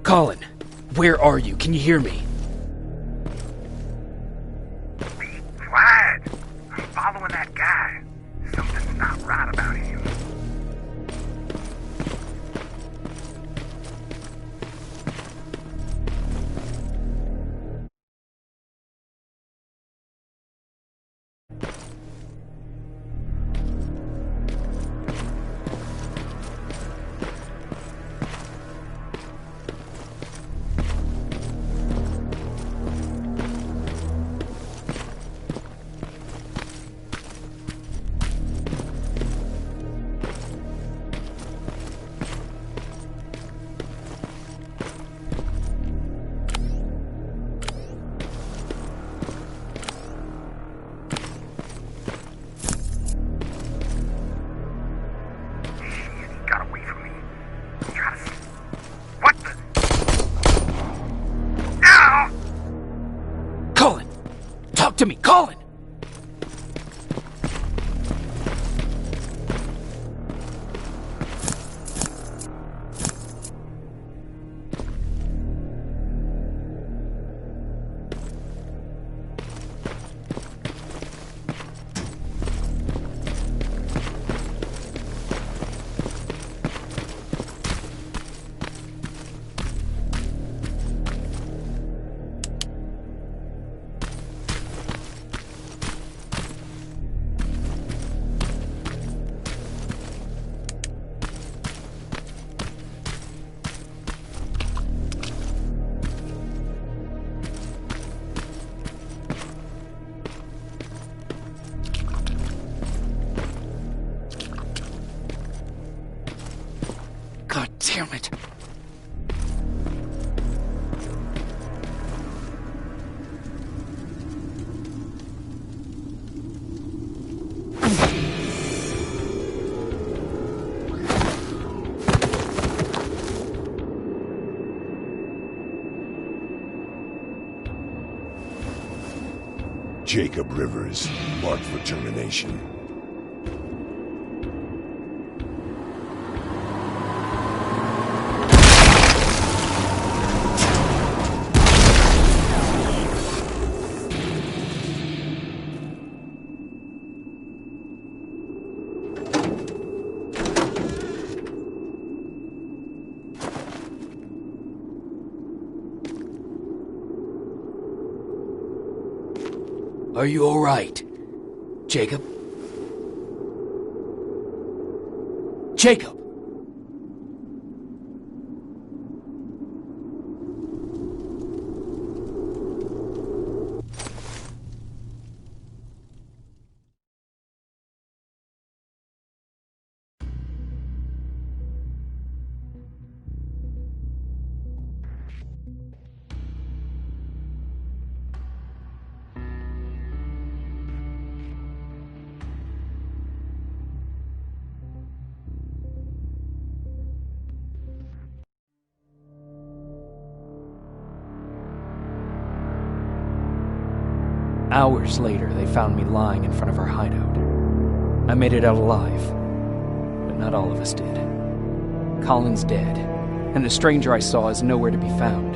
Colin, where are you? Can you hear me? Be quiet. I'm following that guy. Something's not right about him. Talk to me, Colin! God damn it. Jacob Rivers, marked for termination. Are you all right, Jacob? Jacob! Hours later, they found me lying in front of our hideout. I made it out alive, but not all of us did. Colin's dead, and the stranger I saw is nowhere to be found.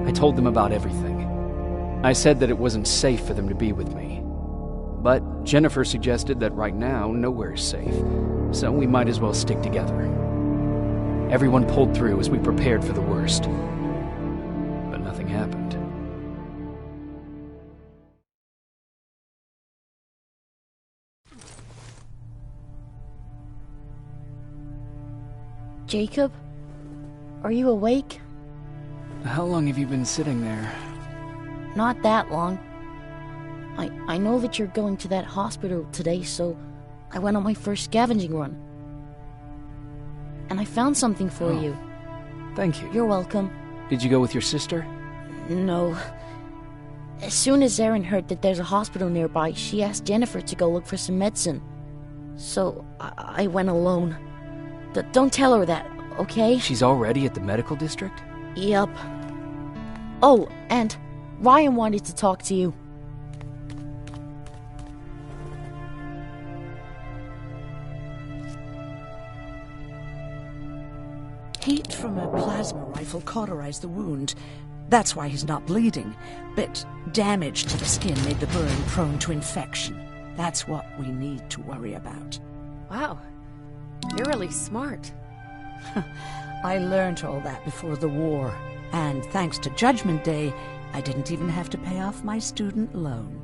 I told them about everything. I said that it wasn't safe for them to be with me. But Jennifer suggested that right now, nowhere is safe, so we might as well stick together. Everyone pulled through as we prepared for the worst. But nothing happened. Jacob? Are you awake? How long have you been sitting there? Not that long. I know that you're going to that hospital today, so I went on my first scavenging run. And I found something for you. Thank you. You're welcome. Did you go with your sister? No. As soon as Erin heard that there's a hospital nearby, she asked Jennifer to go look for some medicine. So I went alone. Don't tell her that, okay? She's already at the medical district? Yup. Oh, and Ryan wanted to talk to you. Heat from a plasma rifle cauterized the wound. That's why he's not bleeding. But damage to the skin made the burn prone to infection. That's what we need to worry about. Wow. You're really smart. I learned all that before the war. And thanks to Judgment Day, I didn't even have to pay off my student loan.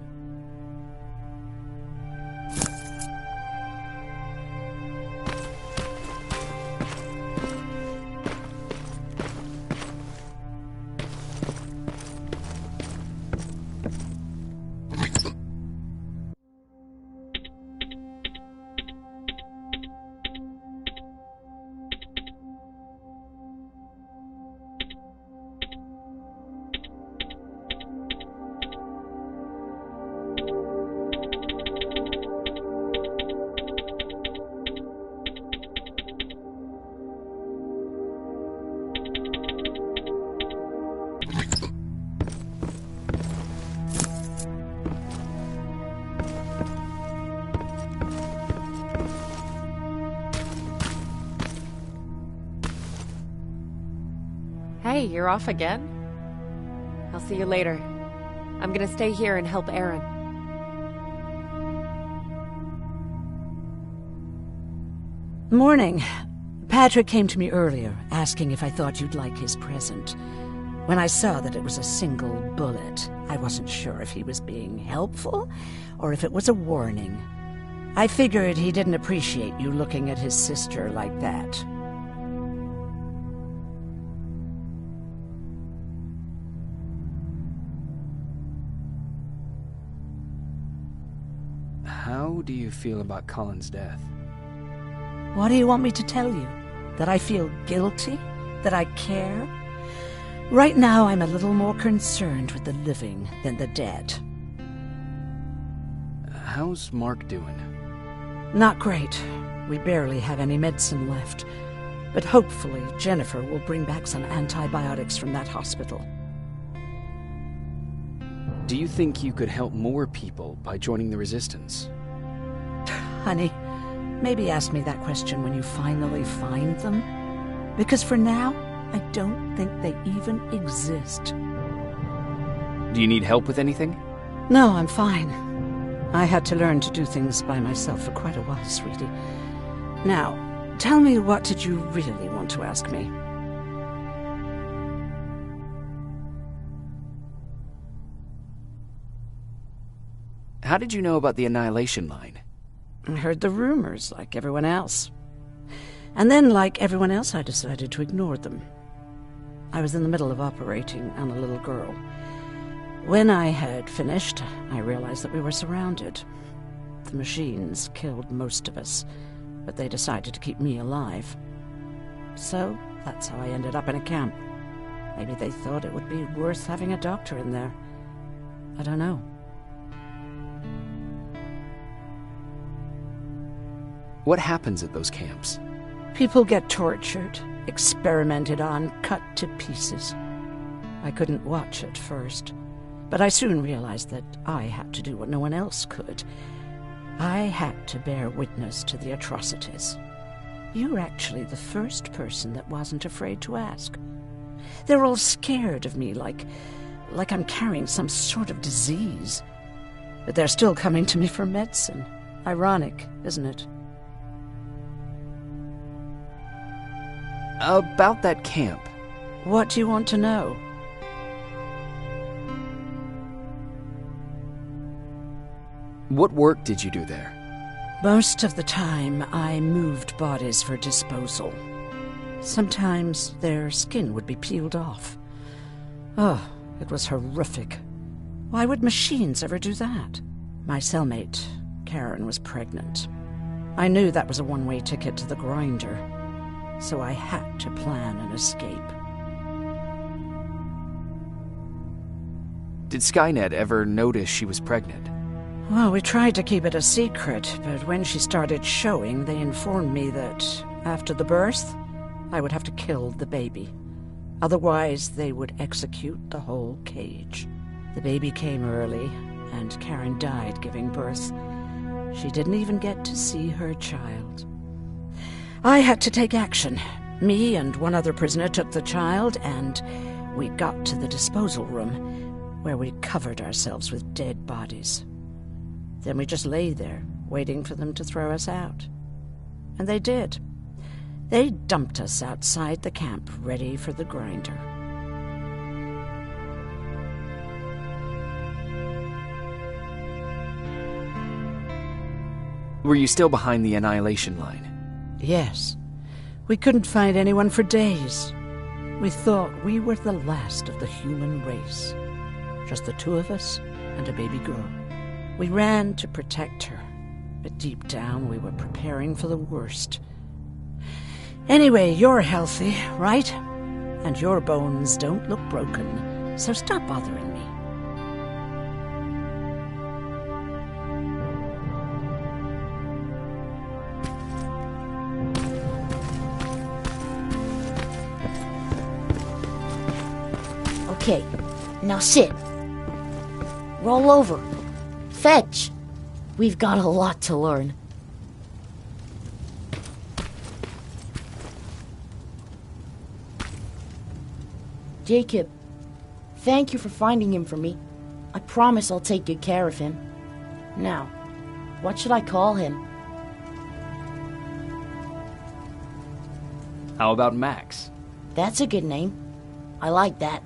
Hey, you're off again? I'll see you later. I'm gonna stay here and help Erin. Morning. Patrick came to me earlier, asking if I thought you'd like his present. When I saw that it was a single bullet, I wasn't sure if he was being helpful or if it was a warning. I figured he didn't appreciate you looking at his sister like that. How do you feel about Colin's death? What do you want me to tell you? That I feel guilty? That I care? Right now, I'm a little more concerned with the living than the dead. How's Mark doing? Not great. We barely have any medicine left. But hopefully, Jennifer will bring back some antibiotics from that hospital. Do you think you could help more people by joining the Resistance? Honey, maybe ask me that question when you finally find them. Because for now, I don't think they even exist. Do you need help with anything? No, I'm fine. I had to learn to do things by myself for quite a while, sweetie. Now, tell me, what did you really want to ask me? How did you know about the Annihilation Line? I heard the rumors, like everyone else. And then, like everyone else, I decided to ignore them. I was in the middle of operating on a little girl. When I had finished, I realized that we were surrounded. The machines killed most of us, but they decided to keep me alive. So, that's how I ended up in a camp. Maybe they thought it would be worth having a doctor in there. I don't know. What happens at those camps? People get tortured, experimented on, cut to pieces. I couldn't watch at first, but I soon realized that I had to do what no one else could. I had to bear witness to the atrocities. You're actually the first person that wasn't afraid to ask. They're all scared of me, like I'm carrying some sort of disease. But they're still coming to me for medicine. Ironic, isn't it? About that camp. What do you want to know? What work did you do there? Most of the time, I moved bodies for disposal. Sometimes their skin would be peeled off. Oh, it was horrific. Why would machines ever do that? My cellmate, Karen, was pregnant. I knew that was a one-way ticket to the grinder, so I had to plan an escape. Did Skynet ever notice she was pregnant? Well, we tried to keep it a secret, but when she started showing, they informed me that after the birth, I would have to kill the baby. Otherwise, they would execute the whole cage. The baby came early, and Karen died giving birth. She didn't even get to see her child. I had to take action. Me and one other prisoner took the child, and we got to the disposal room, where we covered ourselves with dead bodies. Then we just lay there, waiting for them to throw us out. And they did. They dumped us outside the camp, ready for the grinder. Were you still behind the annihilation line? Yes. We couldn't find anyone for days. We thought we were the last of the human race. Just the two of us and a baby girl. We ran to protect her, but deep down we were preparing for the worst. Anyway, you're healthy, right? And your bones don't look broken, so stop bothering me. Okay, now sit. Roll over. Fetch. We've got a lot to learn. Jacob, thank you for finding him for me. I promise I'll take good care of him. Now, what should I call him? How about Max? That's a good name. I like that.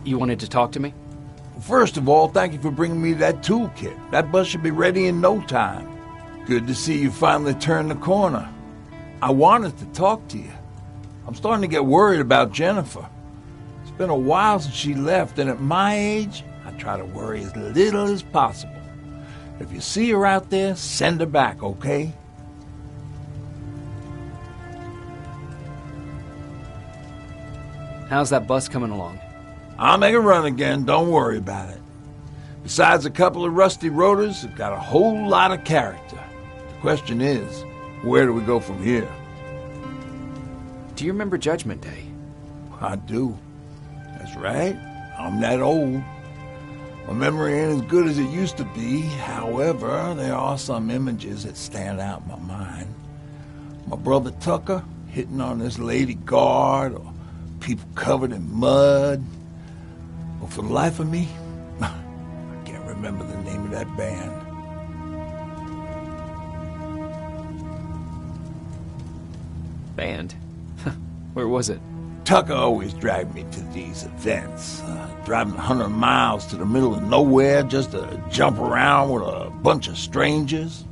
You wanted to talk to me? First of all, thank you for bringing me that toolkit. That bus should be ready in no time. Good to see you finally turned the corner. I wanted to talk to you. I'm starting to get worried about Jennifer. It's been a while since she left, and at my age, I try to worry as little as possible. If you see her out there, send her back, okay? How's that bus coming along? I'll make a run again, don't worry about it. Besides a couple of rusty rotors, it's got a whole lot of character. The question is, where do we go from here? Do you remember Judgment Day? I do. That's right. I'm that old. My memory ain't as good as it used to be. However, there are some images that stand out in my mind. My brother Tucker hitting on this lady guard, or people covered in mud. But for the life of me, I can't remember the name of that band. Band? Where was it? Tucker always dragged me to these events, driving 100 miles to the middle of nowhere just to jump around with a bunch of strangers.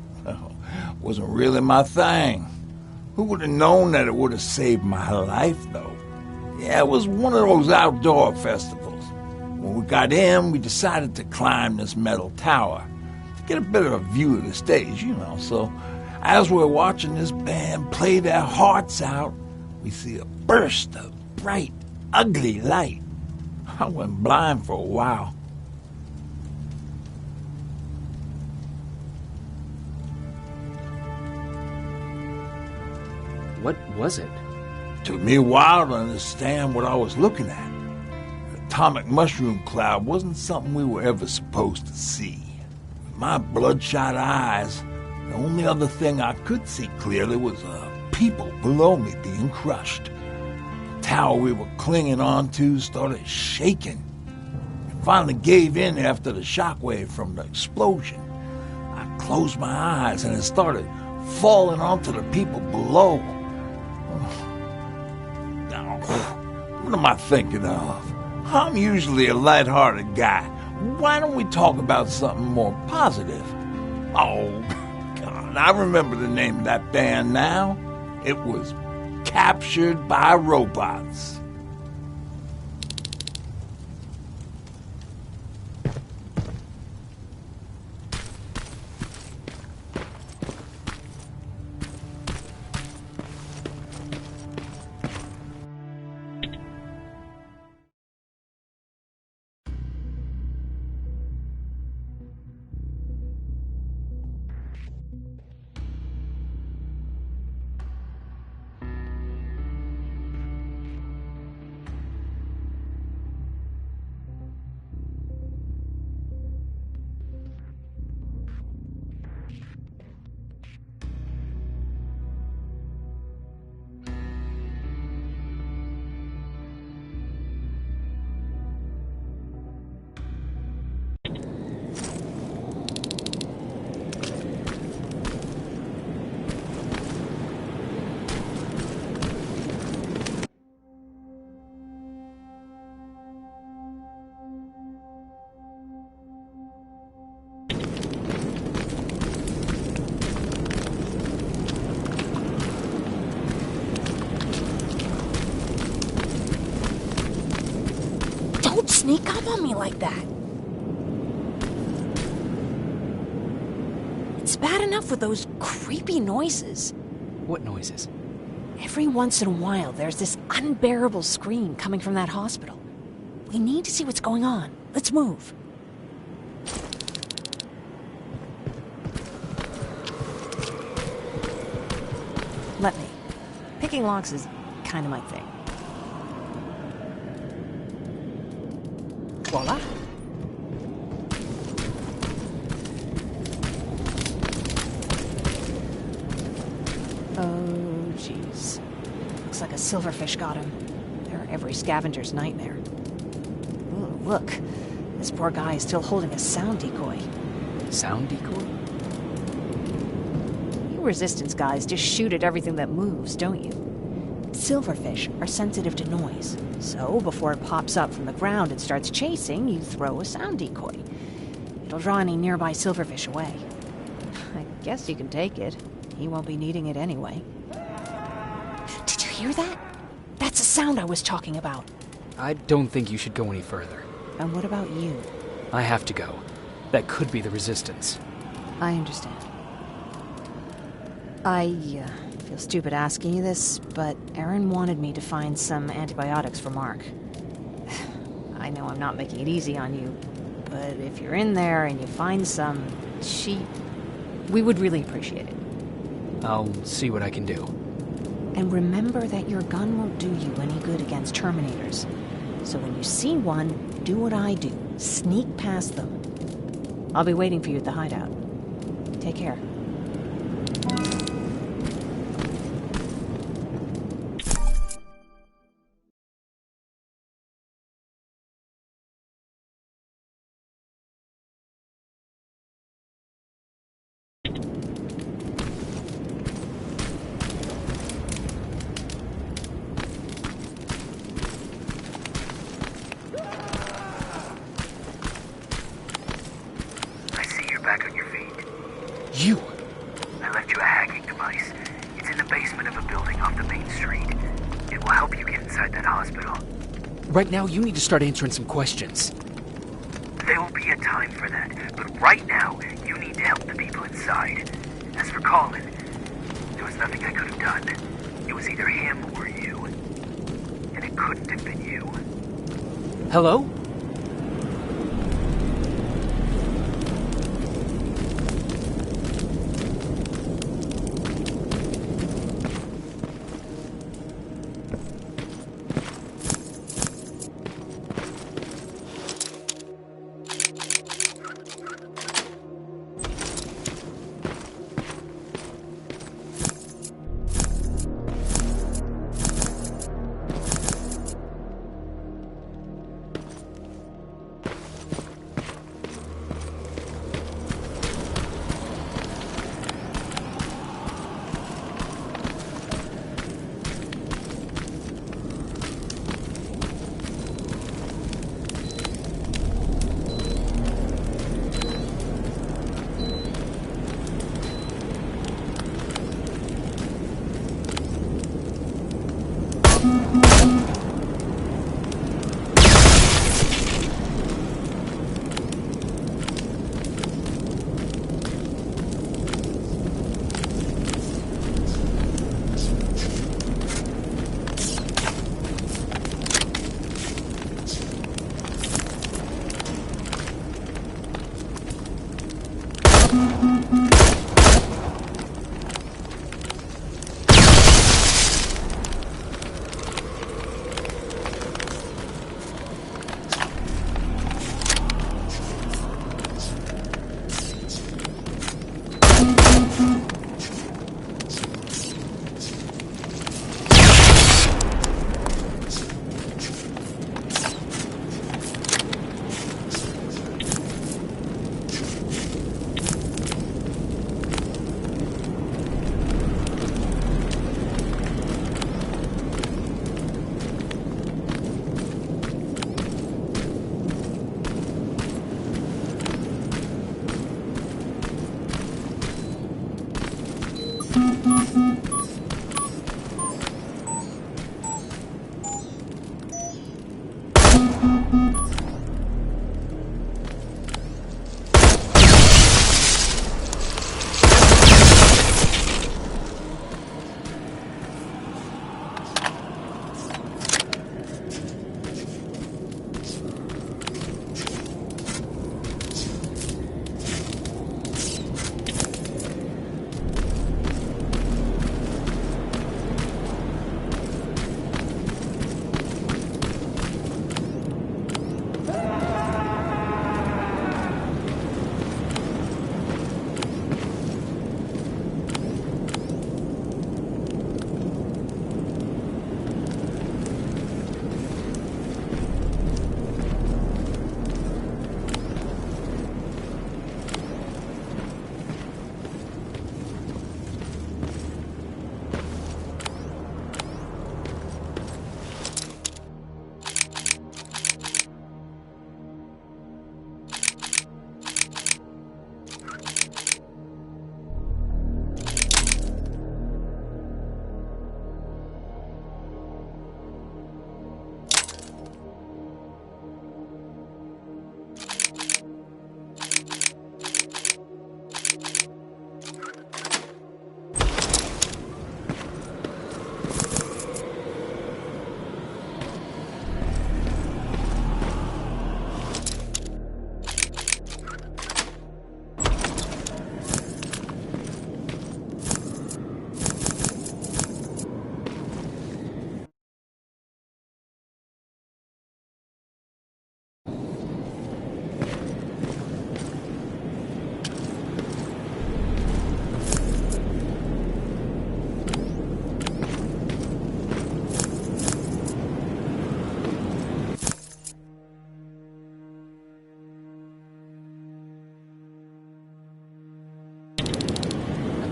Wasn't really my thing. Who would have known that it would have saved my life, though? Yeah, it was one of those outdoor festivals. When we got in, we decided to climb this metal tower to get a bit of a view of the stage, you know. So as we're watching this band play their hearts out, we see a burst of bright, ugly light. I went blind for a while. What was it? Took me a while to understand what I was looking at. An atomic mushroom cloud wasn't something we were ever supposed to see. With my bloodshot eyes, the only other thing I could see clearly was people below me being crushed. The tower we were clinging onto started shaking. finally gave in after the shockwave from the explosion. I closed my eyes and it started falling onto the people below. Now, what am I thinking of? I'm usually a lighthearted guy. Why don't we talk about something more positive? Oh, God, I remember the name of that band now. It was Captured by Robots. Don't sneak up on me like that. It's bad enough with those creepy noises. What noises? Every once in a while, there's this unbearable scream coming from that hospital. We need to see what's going on. Let's move. Let me. Picking locks is kind of my thing. Voila. Oh, jeez. Looks like a silverfish got him. They're every scavenger's nightmare. Ooh, look. This poor guy is still holding a sound decoy. Sound decoy? You resistance guys just shoot at everything that moves, don't you? Silverfish are sensitive to noise, so before it pops up from the ground and starts chasing, you throw a sound decoy. It'll draw any nearby silverfish away. I guess you can take it. He won't be needing it anyway. Did you hear that? That's the sound I was talking about. I don't think you should go any further. And what about you? I have to go. That could be the resistance. I understand. I feel stupid asking you this, but Erin wanted me to find some antibiotics for Mark. I know I'm not making it easy on you, but if you're in there and you find some, we would really appreciate it. I'll see what I can do. And remember that your gun won't do you any good against Terminators. So when you see one, do what I do. Sneak past them. I'll be waiting for you at the hideout. Take care. Back on your feet. You! I left you a hacking device. It's in the basement of a building off the main street. It will help you get inside that hospital. Right now, you need to start answering some questions. There will be a time for that, but right now, you need to help the people inside. As for Colin, there was nothing I could have done. It was either him or you. And it couldn't have been you. Hello?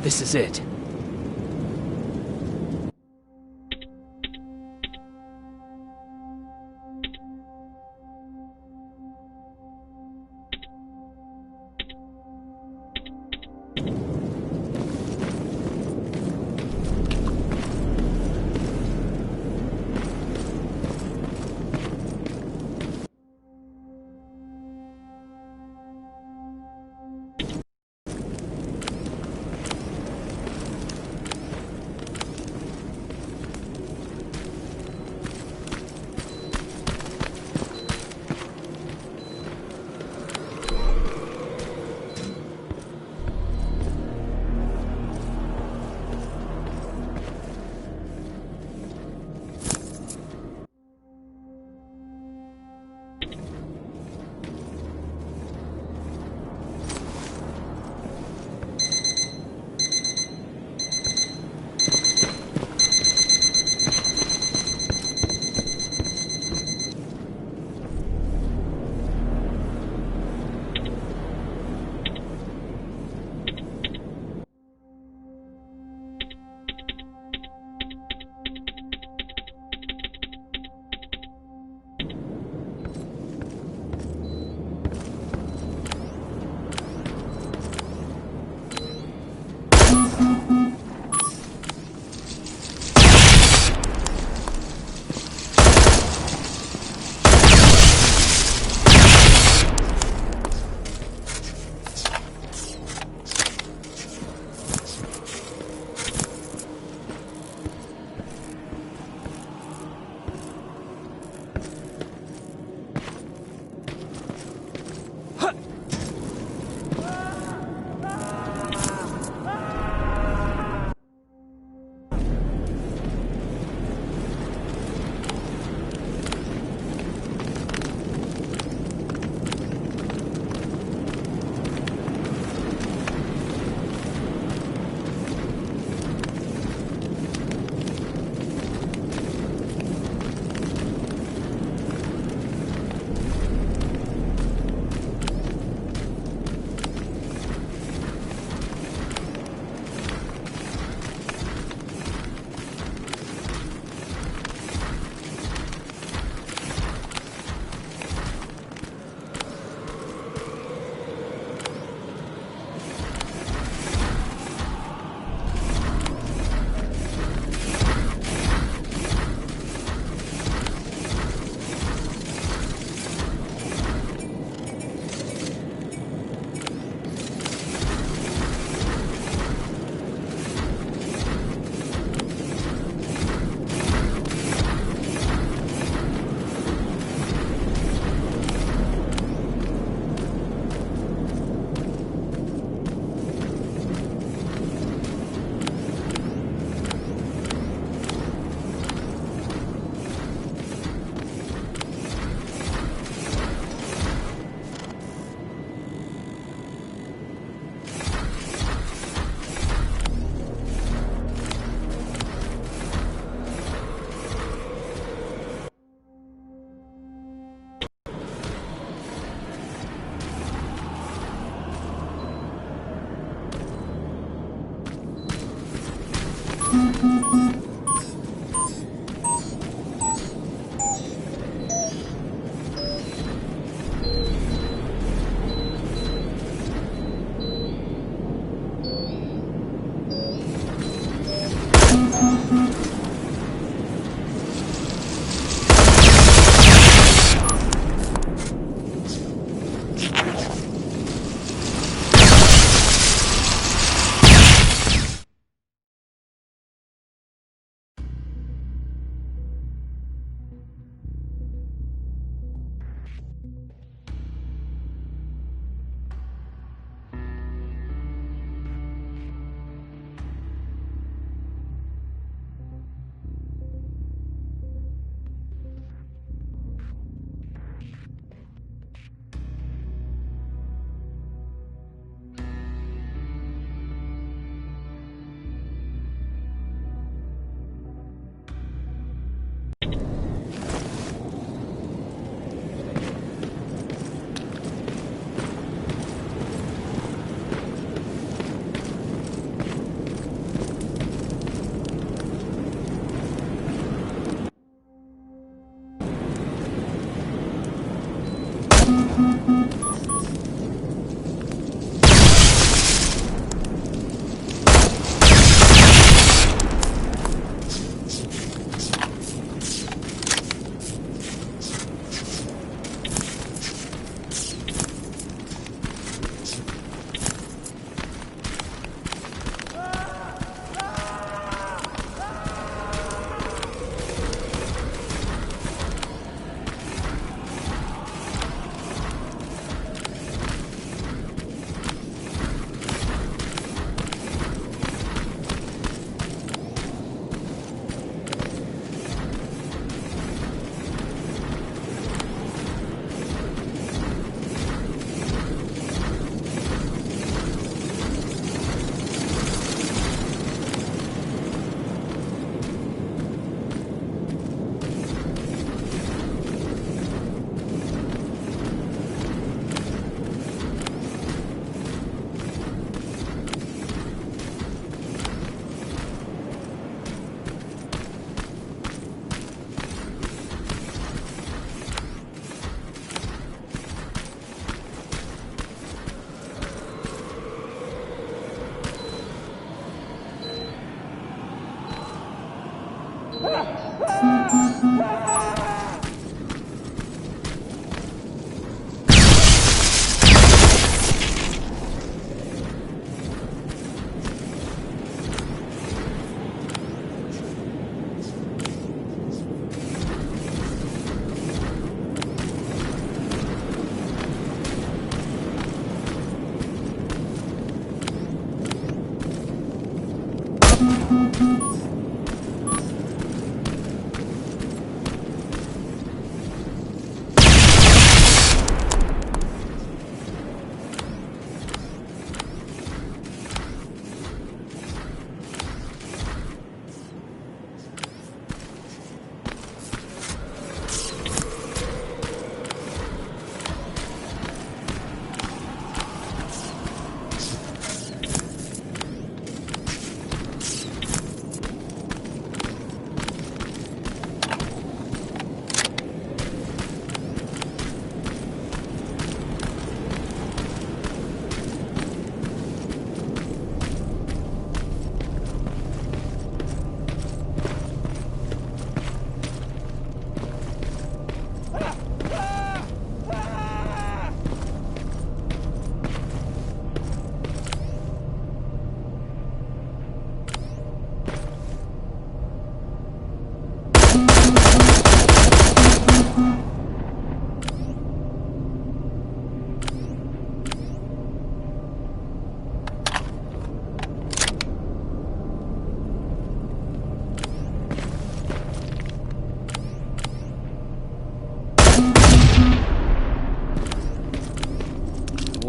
This is it.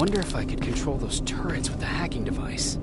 Wonder if I could control those turrets with the hacking device.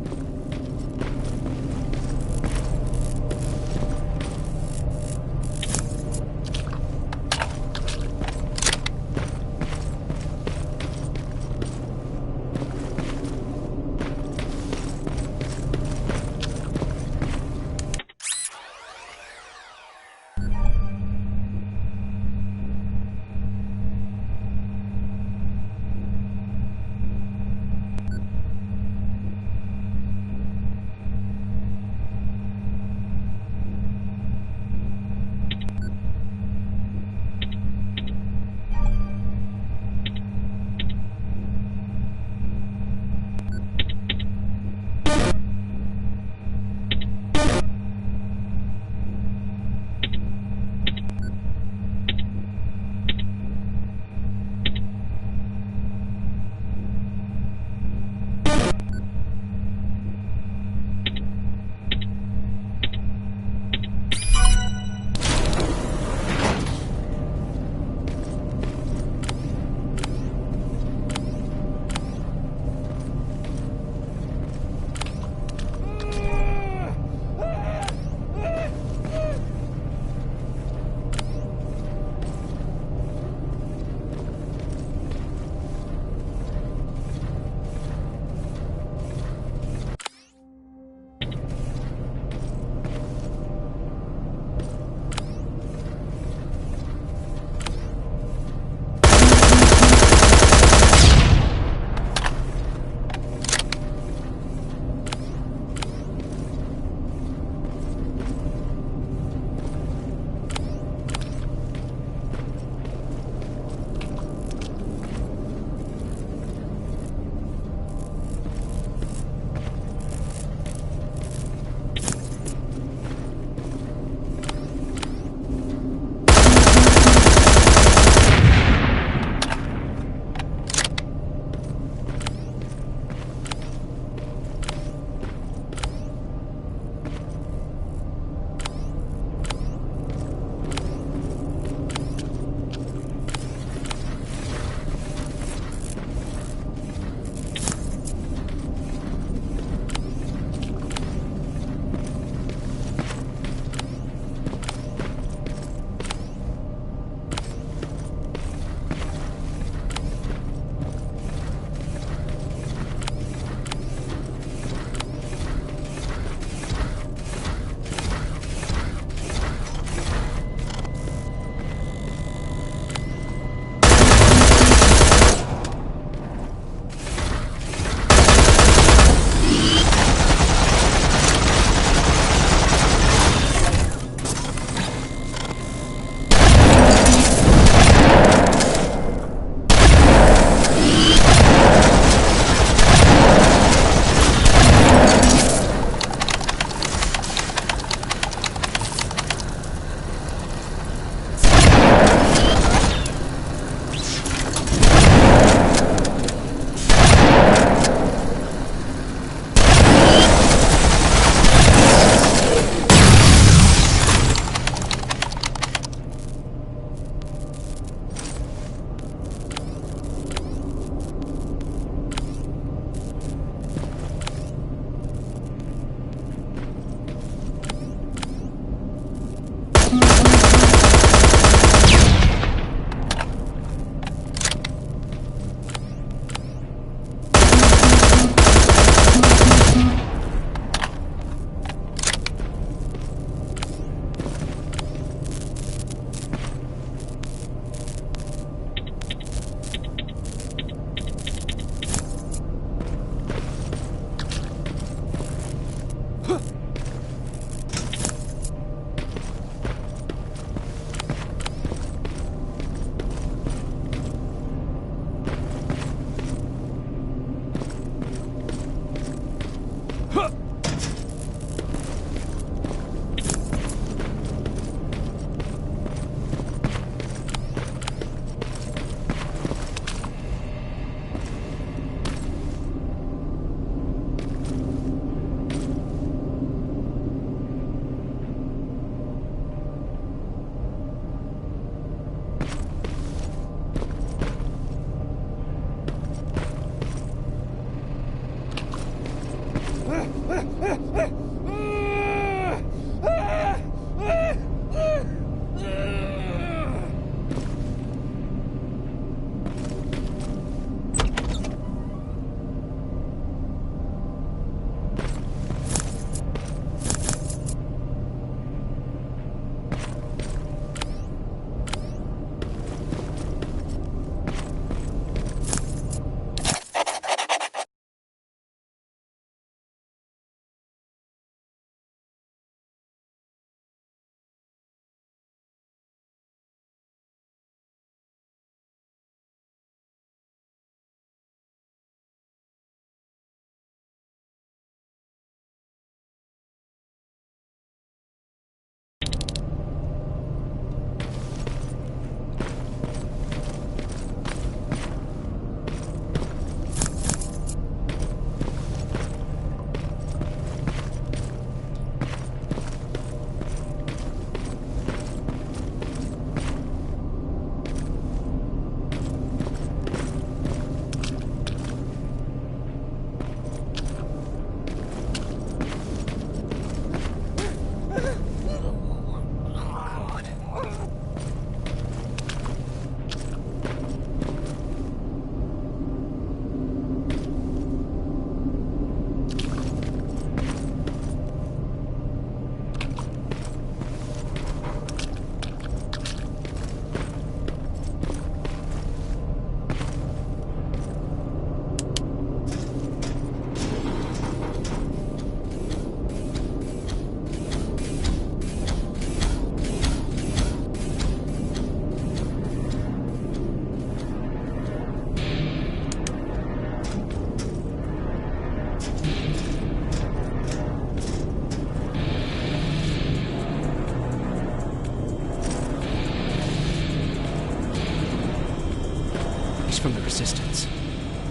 From the Resistance.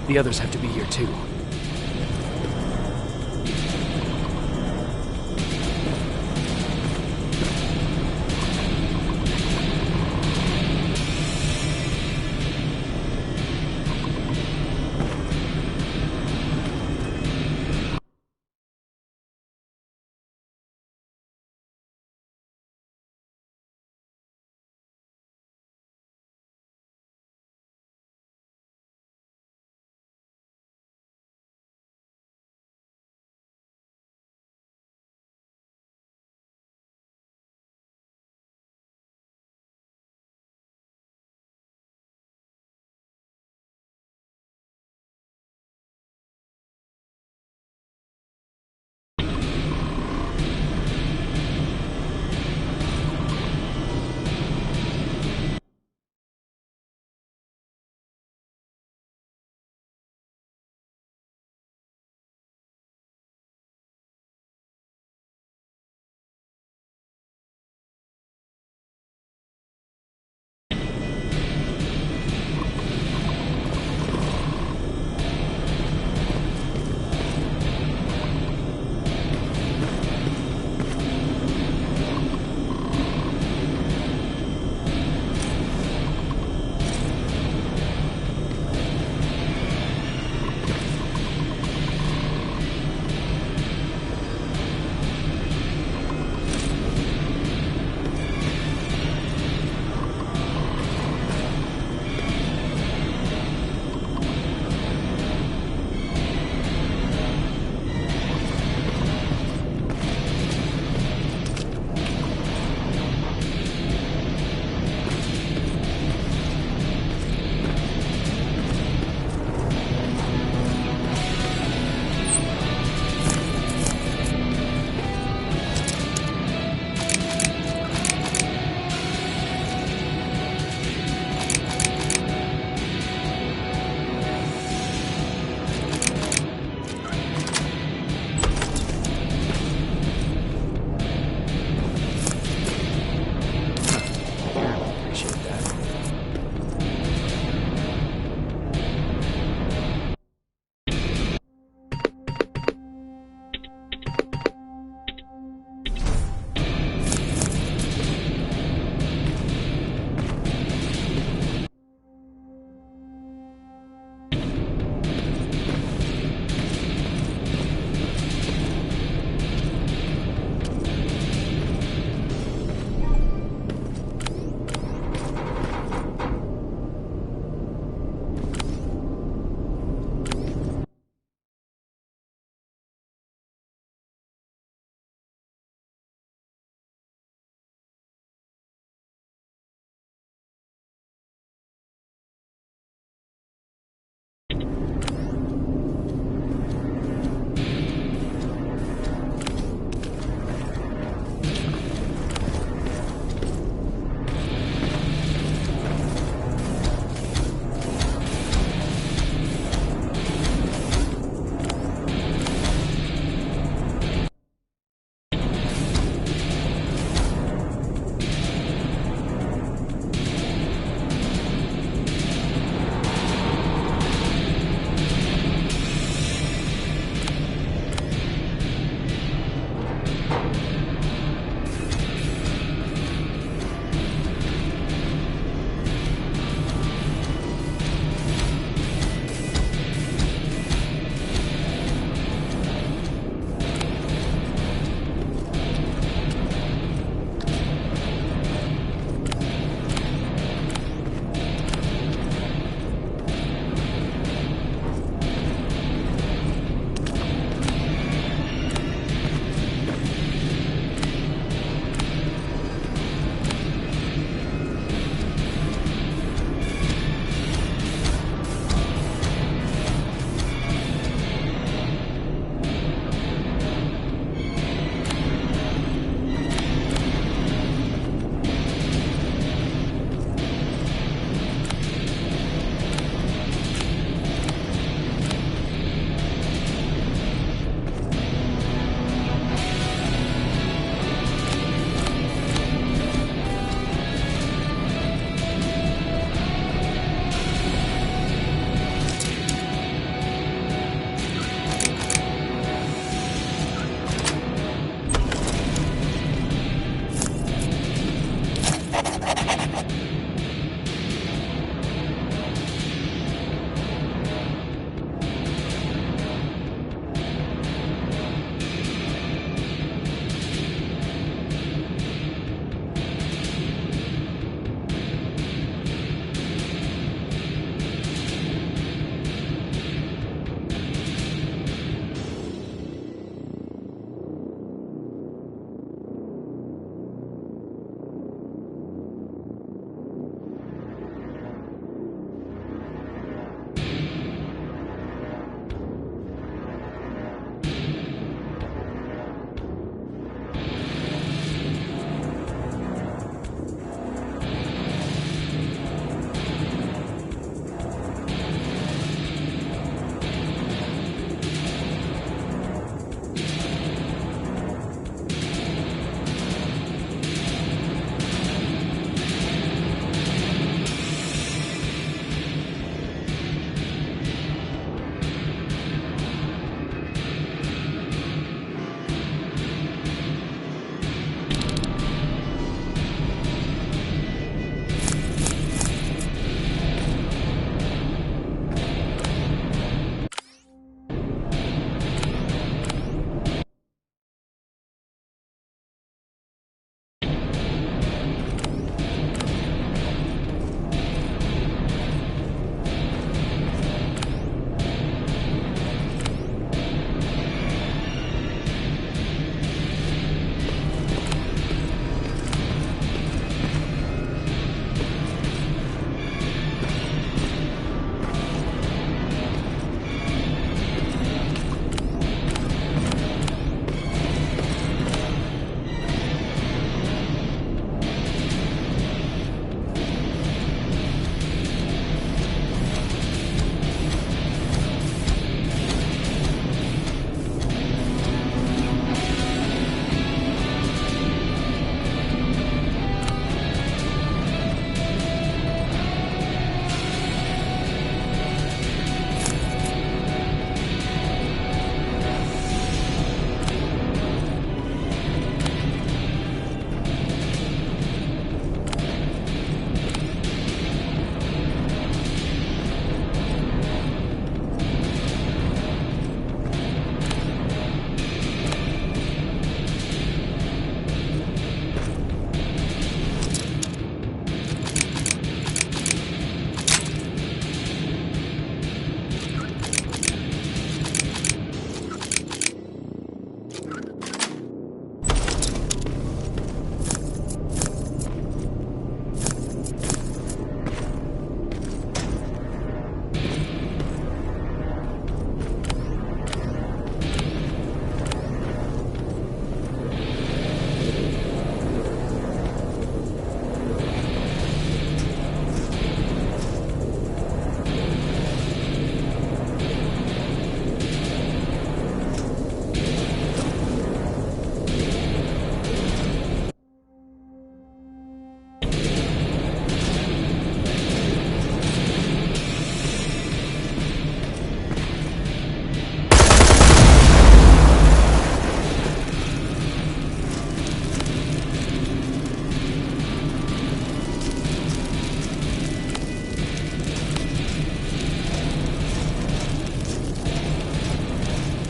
The others have to be here too.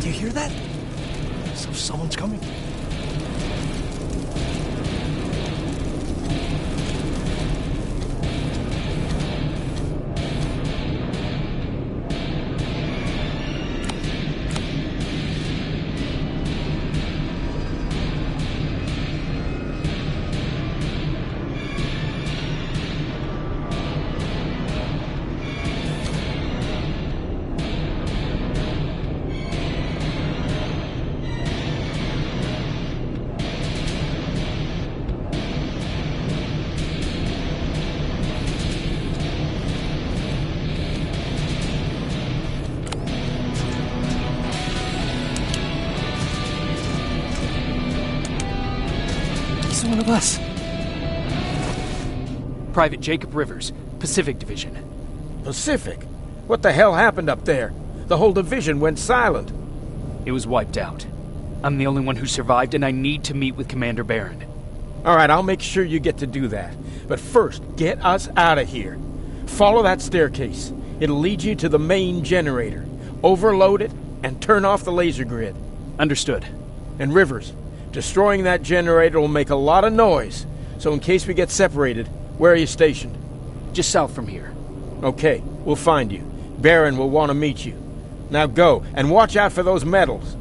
You hear that? So someone's coming. One of us. Private Jacob Rivers, Pacific Division. Pacific? What the hell happened up there? The whole division went silent. It was wiped out. I'm the only one who survived, and I need to meet with Commander Barron. All right, I'll make sure you get to do that. But first, get us out of here. Follow that staircase. It'll lead you to the main generator. Overload it and turn off the laser grid. Understood. And Rivers, destroying that generator will make a lot of noise, so in case we get separated, where are you stationed? Just south from here. Okay, we'll find you. Baron will want to meet you. Now go, and watch out for those medals.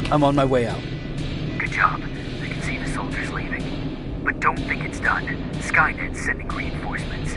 I'm on my way out. Good job. I can see the soldiers leaving. But don't think it's done. Skynet's sending reinforcements.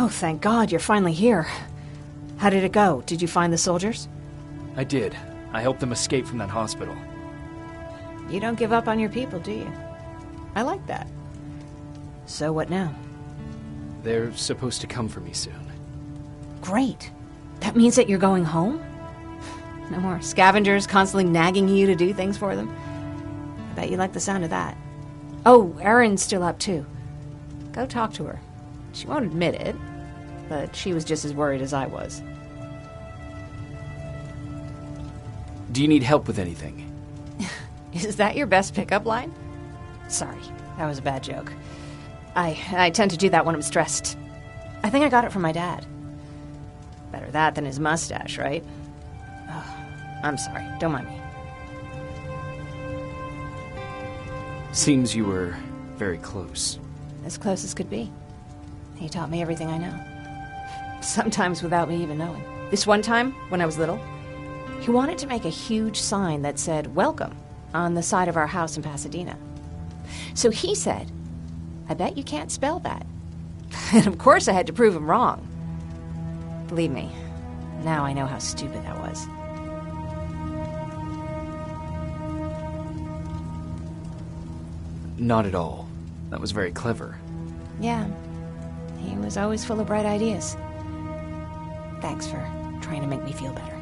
Oh, thank God, you're finally here. How did it go? Did you find the soldiers? I did. I helped them escape from that hospital. You don't give up on your people, do you? I like that. So what now? They're supposed to come for me soon. Great. That means that you're going home? No more scavengers constantly nagging you to do things for them? I bet you like the sound of that. Oh, Erin's still up too. Go talk to her. She won't admit it, but she was just as worried as I was. Do you need help with anything? Is that your best pickup line? Sorry, that was a bad joke. I tend to do that when I'm stressed. I think I got it from my dad. Better that than his mustache, right? Oh, I'm sorry, don't mind me. Seems you were very close. As close as could be. He taught me everything I know. Sometimes without me even knowing. This one time, when I was little, he wanted to make a huge sign that said, "Welcome," on the side of our house in Pasadena. So he said, "I bet you can't spell that." And of course I had to prove him wrong. Believe me, now I know how stupid that was. Not at all. That was very clever. Yeah, he was always full of bright ideas. Thanks for trying to make me feel better.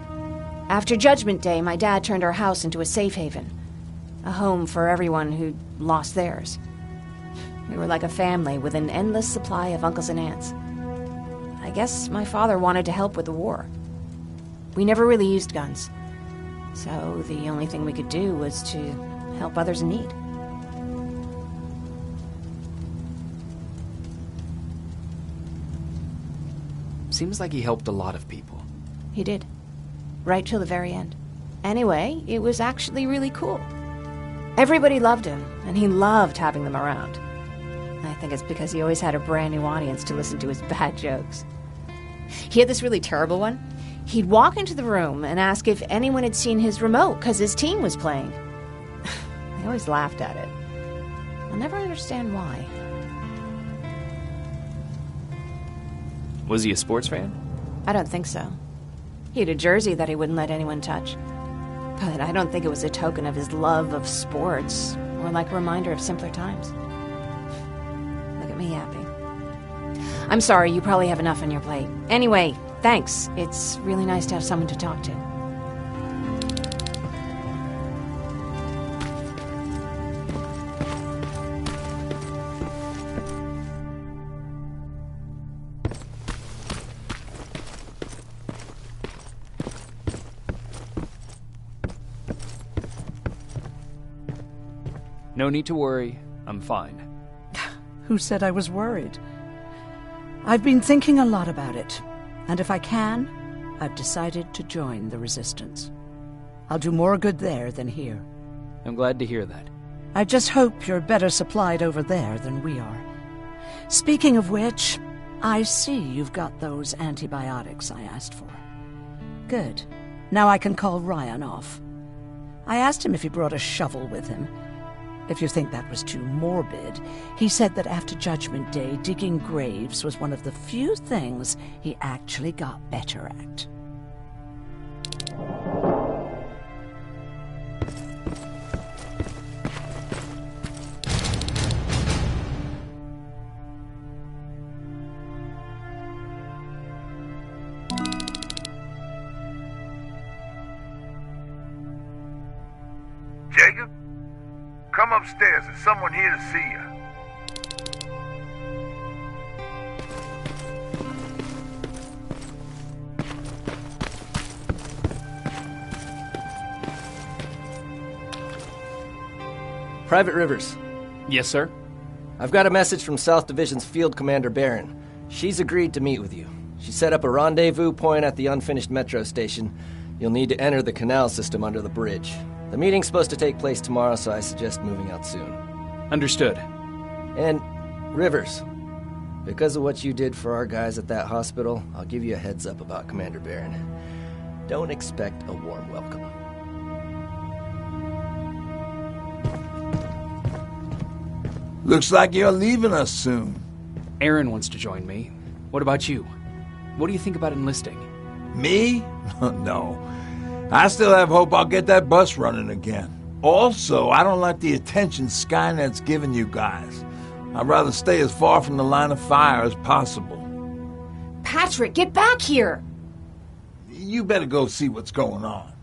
After Judgment Day, my dad turned our house into a safe haven. A home for everyone who'd lost theirs. We were like a family with an endless supply of uncles and aunts. I guess my father wanted to help with the war. We never really used guns, so the only thing we could do was to help others in need. Seems like he helped a lot of people. He did. Right till the very end. Anyway, it was actually really cool. Everybody loved him, and he loved having them around. I think it's because he always had a brand new audience to listen to his bad jokes. He had this really terrible one. He'd walk into the room and ask if anyone had seen his remote because his team was playing. I always laughed at it. I'll never understand why. Was he a sports fan? I don't think so. He had a jersey that he wouldn't let anyone touch. But I don't think it was a token of his love of sports, or like a reminder of simpler times. Look at me yapping. I'm sorry, you probably have enough on your plate. Anyway, thanks. It's really nice to have someone to talk to. No need to worry. I'm fine. Who said I was worried? I've been thinking a lot about it, and if I can, I've decided to join the Resistance. I'll do more good there than here. I'm glad to hear that. I just hope you're better supplied over there than we are. Speaking of which, I see you've got those antibiotics I asked for. Good. Now I can call Ryan off. I asked him if he brought a shovel with him. If you think that was too morbid, he said that after Judgment Day, digging graves was one of the few things he actually got better at. Jacob? Come upstairs. There's someone here to see you. Private Rivers. Yes, sir? I've got a message from South Division's Field Commander Barron. She's agreed to meet with you. She set up a rendezvous point at the unfinished metro station. You'll need to enter the canal system under the bridge. The meeting's supposed to take place tomorrow, so I suggest moving out soon. Understood. And, Rivers, because of what you did for our guys at that hospital, I'll give you a heads up about Commander Barron. Don't expect a warm welcome. Looks like you're leaving us soon. Erin wants to join me. What about you? What do you think about enlisting? Me? No. I still have hope I'll get that bus running again. Also, I don't like the attention Skynet's giving you guys. I'd rather stay as far from the line of fire as possible. Patrick, get back here! You better go see what's going on.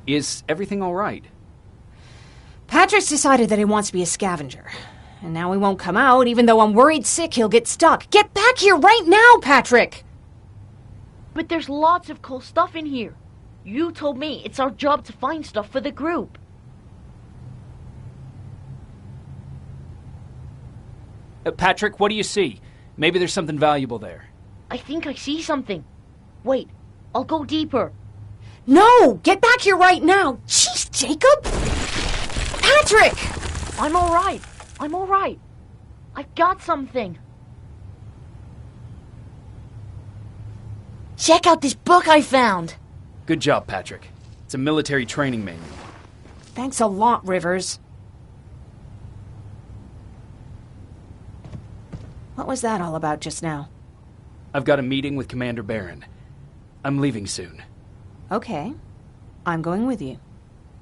Is everything all right? Patrick's decided that he wants to be a scavenger. And now he won't come out, even though I'm worried sick he'll get stuck. Get back here right now, Patrick! But there's lots of cool stuff in here. You told me it's our job to find stuff for the group. Patrick, what do you see? Maybe there's something valuable there. I think I see something. Wait, I'll go deeper. No! Get back here right now! Jeez, Jacob! Patrick! I'm alright. I'm alright. I've got something. Check out this book I found. Good job, Patrick. It's a military training manual. Thanks a lot, Rivers. What was that all about just now? I've got a meeting with Commander Barron. I'm leaving soon. Okay. I'm going with you.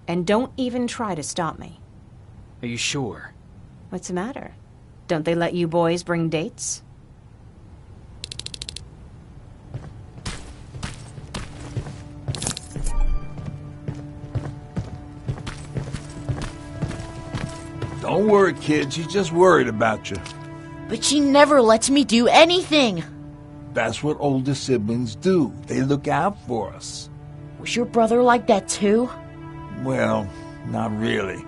And don't even try to stop me. Are you sure? What's the matter? Don't they let you boys bring dates? Don't worry, kid. She's just worried about you. But she never lets me do anything. That's what older siblings do. They look out for us. Was your brother like that too? Well, not really.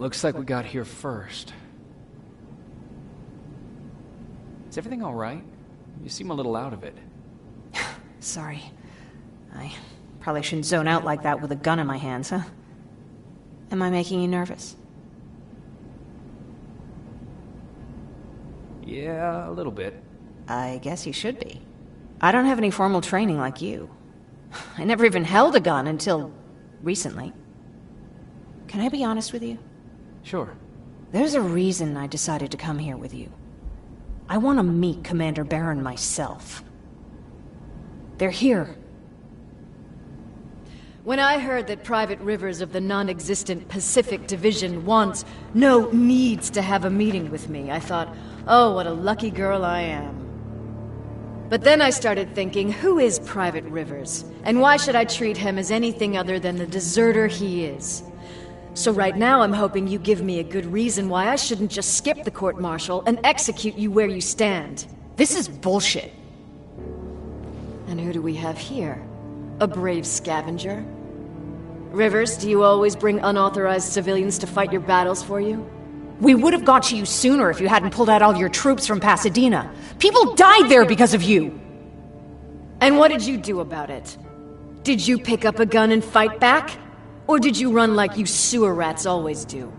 Looks like we got here first. Is everything alright? You seem a little out of it. Sorry. I probably shouldn't zone out like that with a gun in my hands, huh? Am I making you nervous? Yeah, a little bit. I guess you should be. I don't have any formal training like you. I never even held a gun until recently. Can I be honest with you? Sure. There's a reason I decided to come here with you. I want to meet Commander Barron myself. They're here. When I heard that Private Rivers of the non-existent Pacific Division needs to have a meeting with me, I thought, oh, what a lucky girl I am. But then I started thinking, who is Private Rivers? And why should I treat him as anything other than the deserter he is? So right now I'm hoping you give me a good reason why I shouldn't just skip the court-martial and execute you where you stand. This is bullshit. And who do we have here? A brave scavenger? Rivers, do you always bring unauthorized civilians to fight your battles for you? We would have got to you sooner if you hadn't pulled out all your troops from Pasadena. People died there because of you! And what did you do about it? Did you pick up a gun and fight back? Or did you run like you sewer rats always do?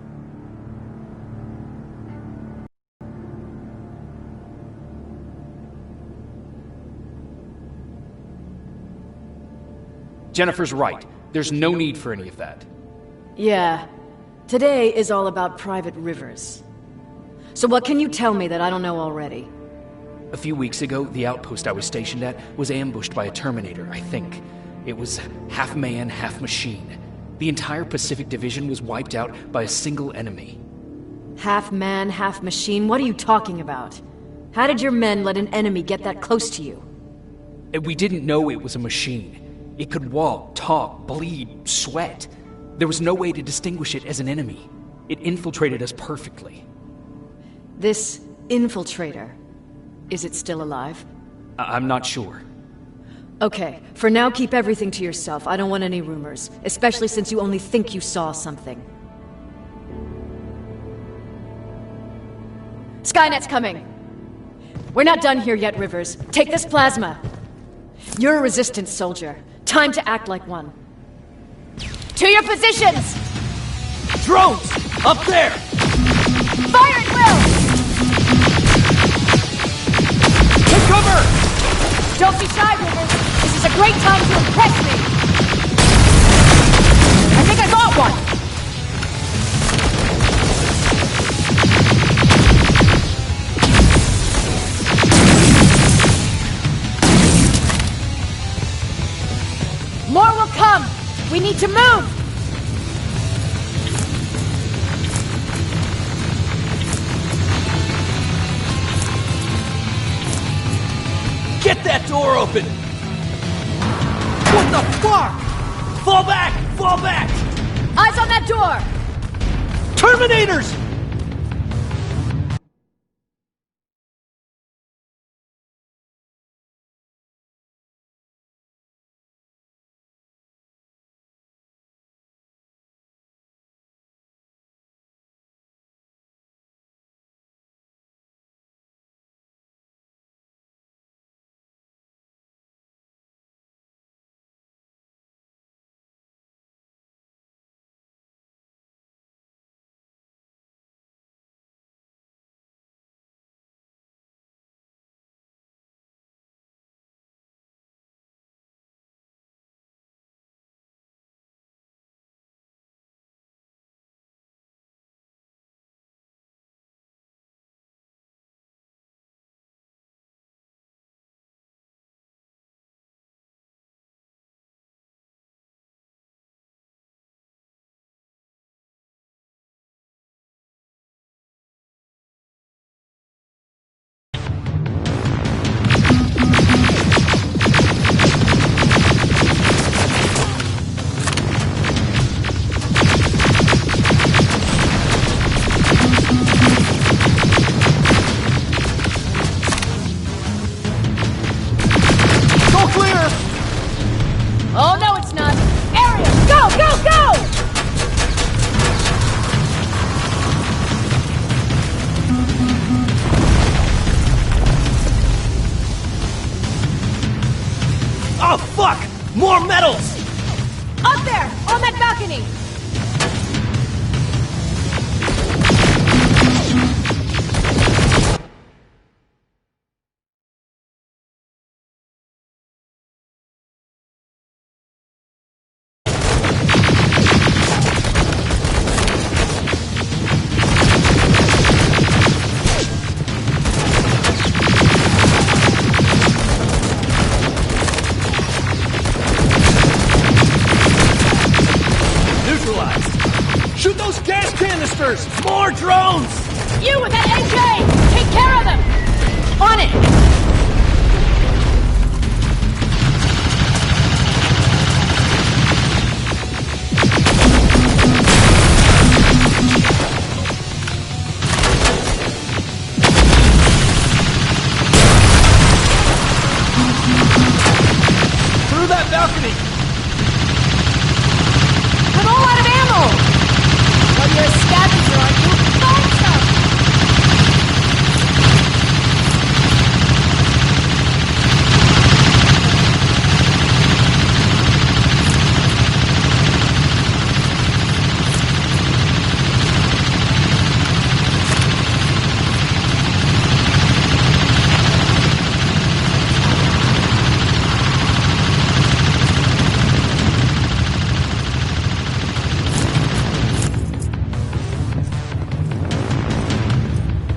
Jennifer's right. There's no need for any of that. Yeah. Today is all about Private Rivers. So what can you tell me that I don't know already? A few weeks ago, the outpost I was stationed at was ambushed by a Terminator, I think. It was half man, half machine. The entire Pacific Division was wiped out by a single enemy. Half man, half machine? What are you talking about? How did your men let an enemy get that close to you? We didn't know it was a machine. It could walk, talk, bleed, sweat. There was no way to distinguish it as an enemy. It infiltrated us perfectly. This infiltrator, is it still alive? I'm not sure. Okay, for now keep everything to yourself. I don't want any rumors, especially since you only think you saw something. Skynet's coming! We're not done here yet, Rivers. Take this plasma. You're a resistance soldier. Time to act like one. To your positions! Drones! Up there! Fire at will! Take cover! Don't be shy, Rivers. This is a great time to impress me. I think I got one! More will come! We need to move! Get that door open! What the fuck? Fall back! Fall back! Eyes on that door! Terminators! More medals! Up there! On that balcony! Shoot those gas canisters! More drones! You with that AK! Take care of them! On it! Through that balcony! I'm all out of ammo! Well, you're a scavenger, aren't you? Find some!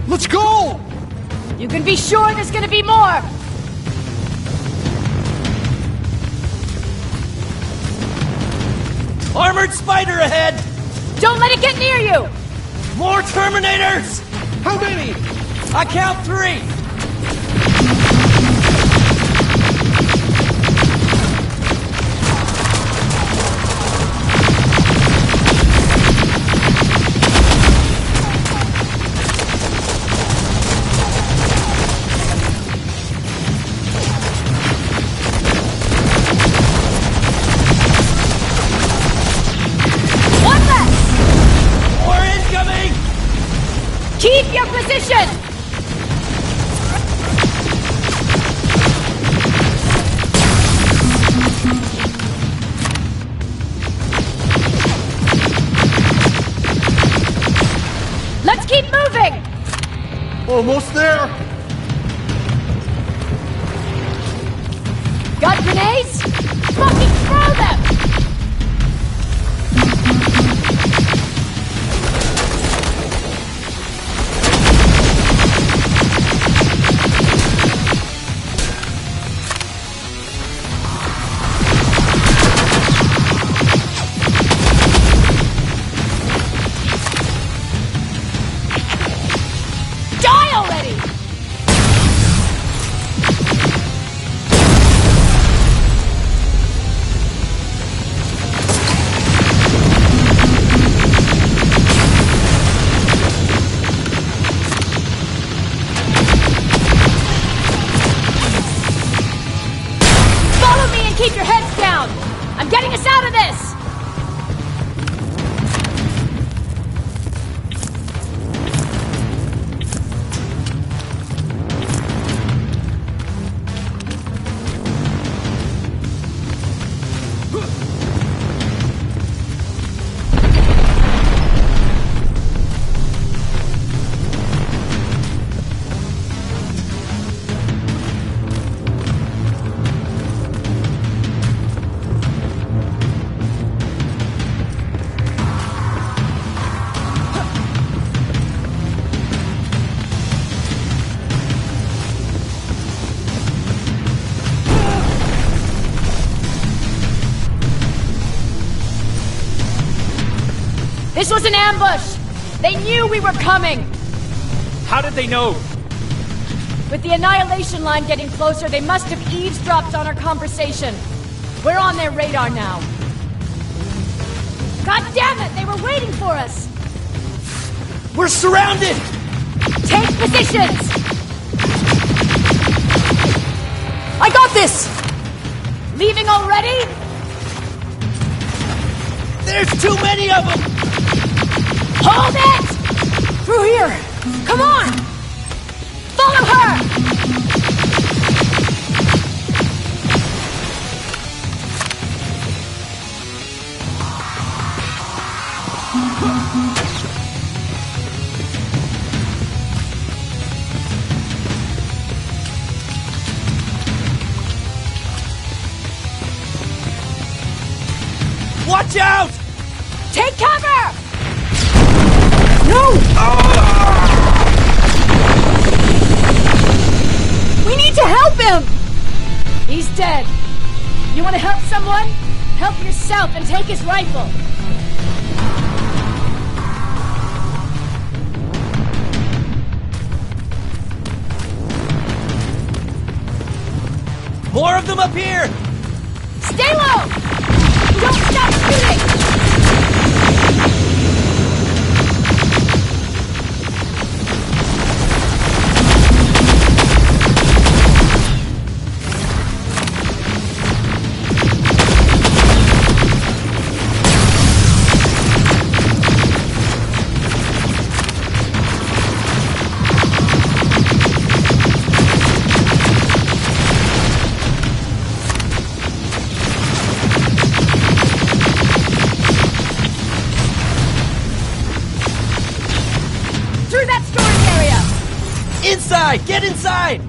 Let's go! You can be sure there's gonna be more! Armored spider ahead! Don't let it get near you! More Terminators! How many? I count 3! Keep your position! Let's keep moving! Almost there! Got grenades? Fucking throw them! Keep your heads down! I'm getting us out of this! This was an ambush! They knew we were coming! How did they know? With the Annihilation line getting closer, they must have eavesdropped on our conversation. We're on their radar now. God damn it! They were waiting for us! We're surrounded! Take positions! I got this! Leaving already? There's too many of them! Hold it! Through here! Come on! Follow her! Watch out! Take cover! No! We need to help him! He's dead. You want to help someone? Help yourself and take his rifle. More of them up here! Stay low! Don't stop shooting! Inside! Get inside!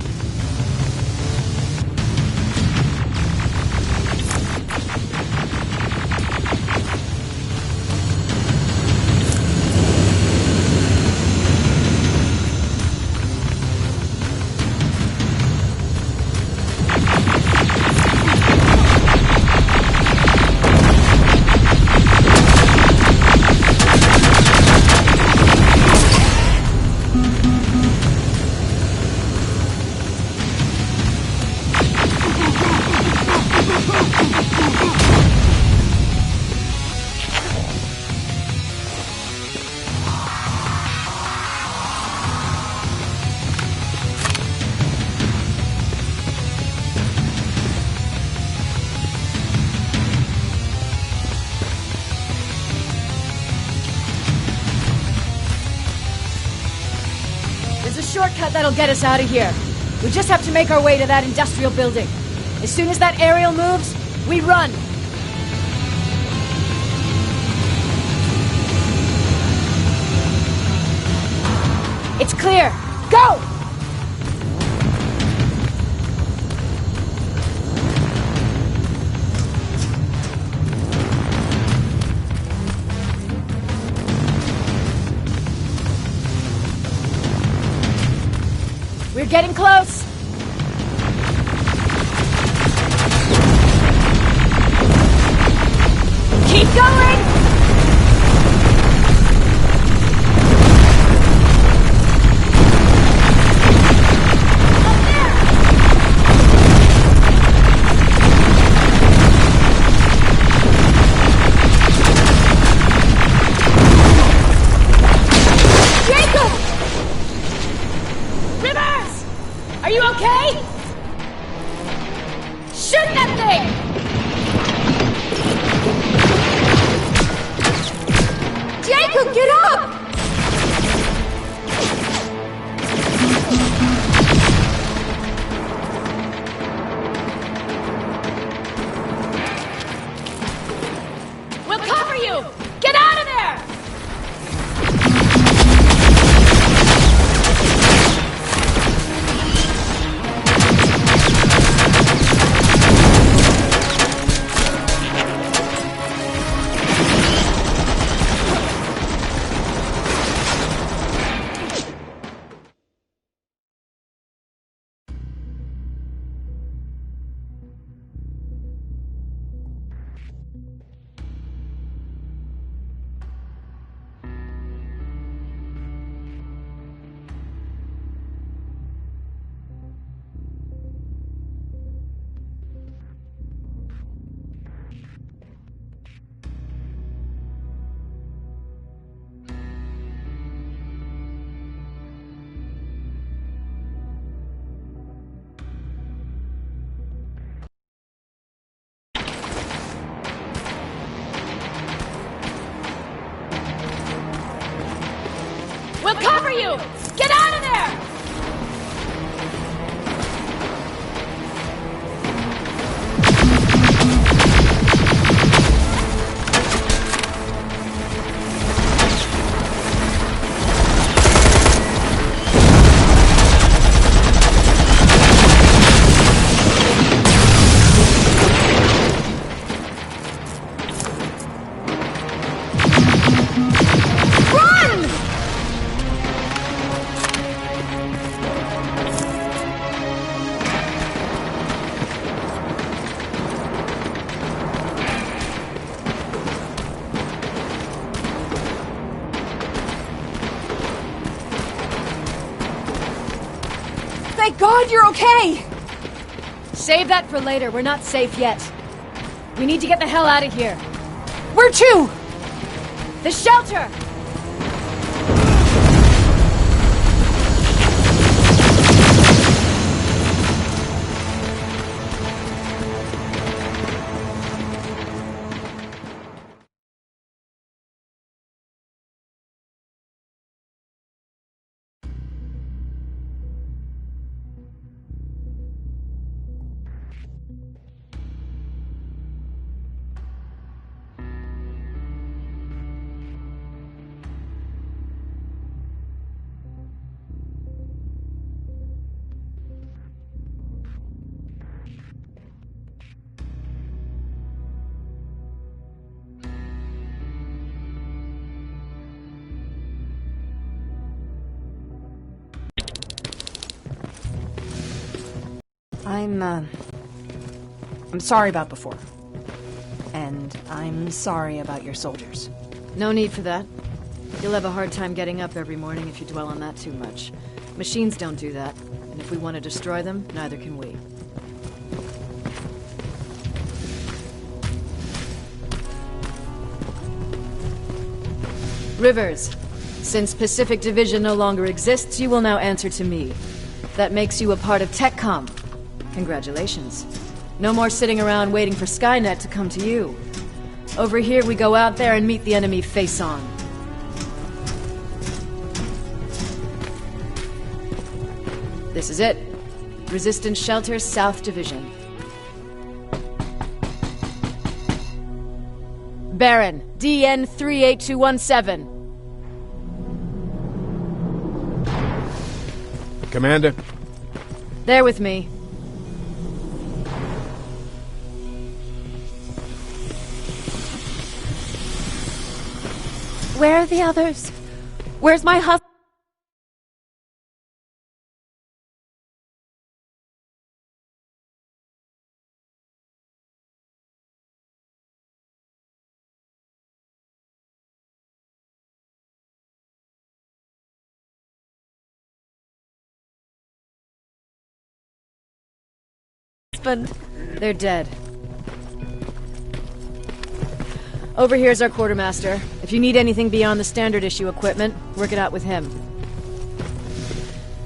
Shortcut that'll get us out of here. We just have to make our way to that industrial building. As soon as that aerial moves, we run. It's clear. Go! We're getting close. Keep going! Up there! Jacob! Rivers! Are you okay? Shoot that thing! Jacob, get up! We'll cover you! Get out of there! We'll cover you! Get out of there! God, you're okay! Save that for later. We're not safe yet. We need to get the hell out of here. Where to? The shelter! I'm sorry about before. And I'm sorry about your soldiers. No need for that. You'll have a hard time getting up every morning if you dwell on that too much. Machines don't do that, and if we want to destroy them, neither can we. Rivers, since Pacific Division no longer exists, you will now answer to me. That makes you a part of TechCom. Congratulations. No more sitting around waiting for Skynet to come to you. Over here, we go out there and meet the enemy face-on. This is it. Resistance Shelter, South Division. Baron, DN 38217. Commander? There with me. Where are the others? Where's my husband? They're dead. Over here's our quartermaster. If you need anything beyond the standard issue equipment, work it out with him.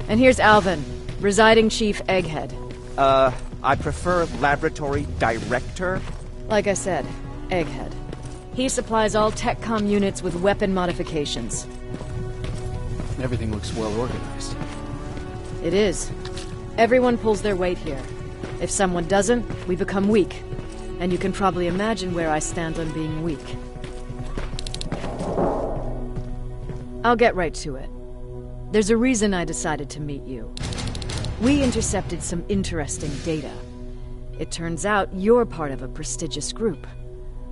And here's Alvin, residing chief Egghead. I prefer laboratory director. Like I said, Egghead. He supplies all TechCom units with weapon modifications. Everything looks well organized. It is. Everyone pulls their weight here. If someone doesn't, we become weak. And you can probably imagine where I stand on being weak. I'll get right to it. There's a reason I decided to meet you. We intercepted some interesting data. It turns out you're part of a prestigious group.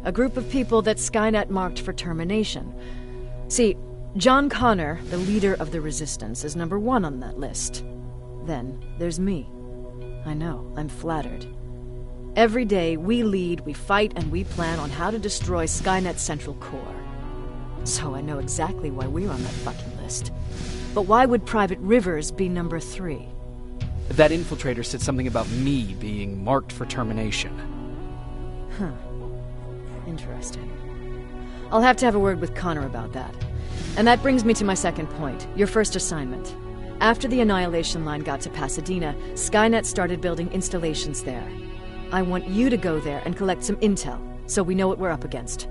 A group of people that Skynet marked for termination. See, John Connor, the leader of the Resistance, is number 1 on that list. Then there's me. I know, I'm flattered. Every day, we lead, we fight, and we plan on how to destroy Skynet's central core. So I know exactly why we're on that fucking list. But why would Private Rivers be number 3? That infiltrator said something about me being marked for termination. Huh. Interesting. I'll have to have a word with Connor about that. And that brings me to my second point, your first assignment. After the Annihilation Line got to Pasadena, Skynet started building installations there. I want you to go there and collect some intel, so we know what we're up against.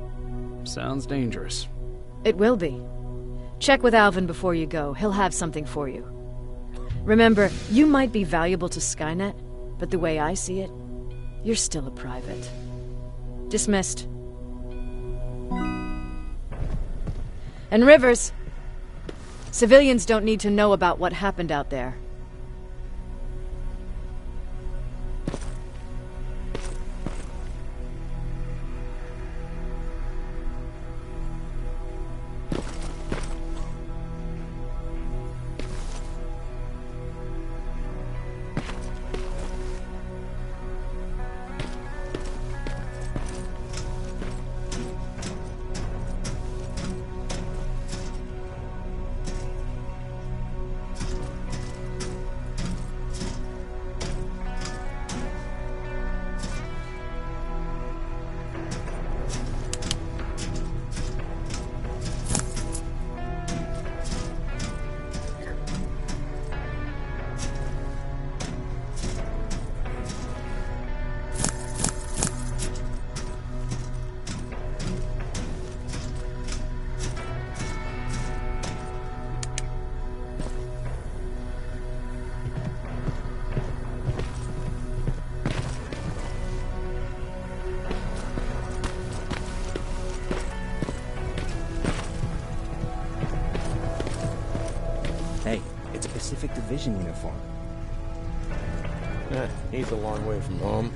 Sounds dangerous. It will be. Check with Alvin before you go. He'll have something for you. Remember, you might be valuable to Skynet, but the way I see it, you're still a private. Dismissed. And Rivers, civilians don't need to know about what happened out there. Pacific Division uniform. He's a long way from home.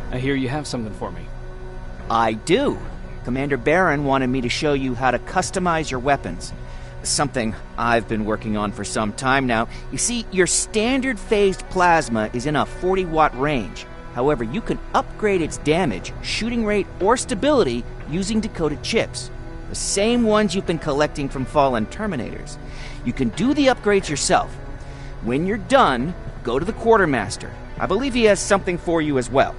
I hear you have something for me. I do. Commander Barron wanted me to show you how to customize your weapons. Something I've been working on for some time now. You see, your standard phased plasma is in a 40-watt range. However, you can upgrade its damage, shooting rate, or stability using decoded chips. The same ones you've been collecting from fallen Terminators. You can do the upgrades yourself. When you're done, go to the Quartermaster. I believe he has something for you as well.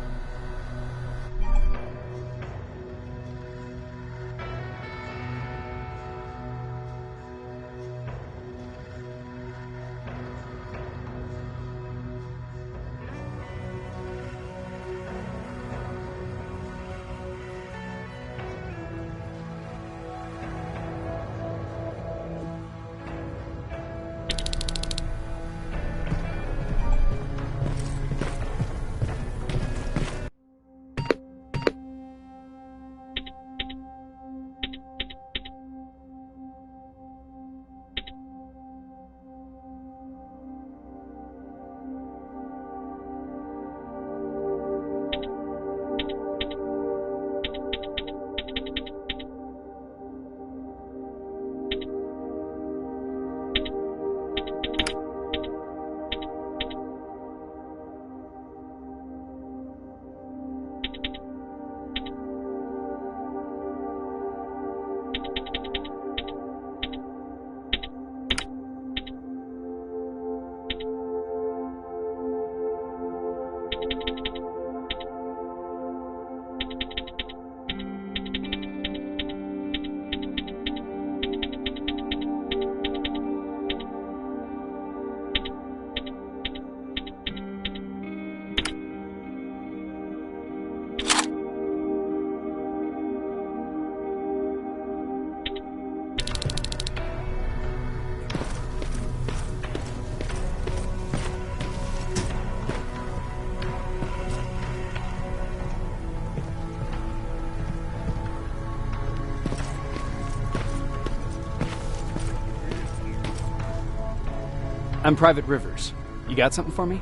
I'm Private Rivers. You got something for me?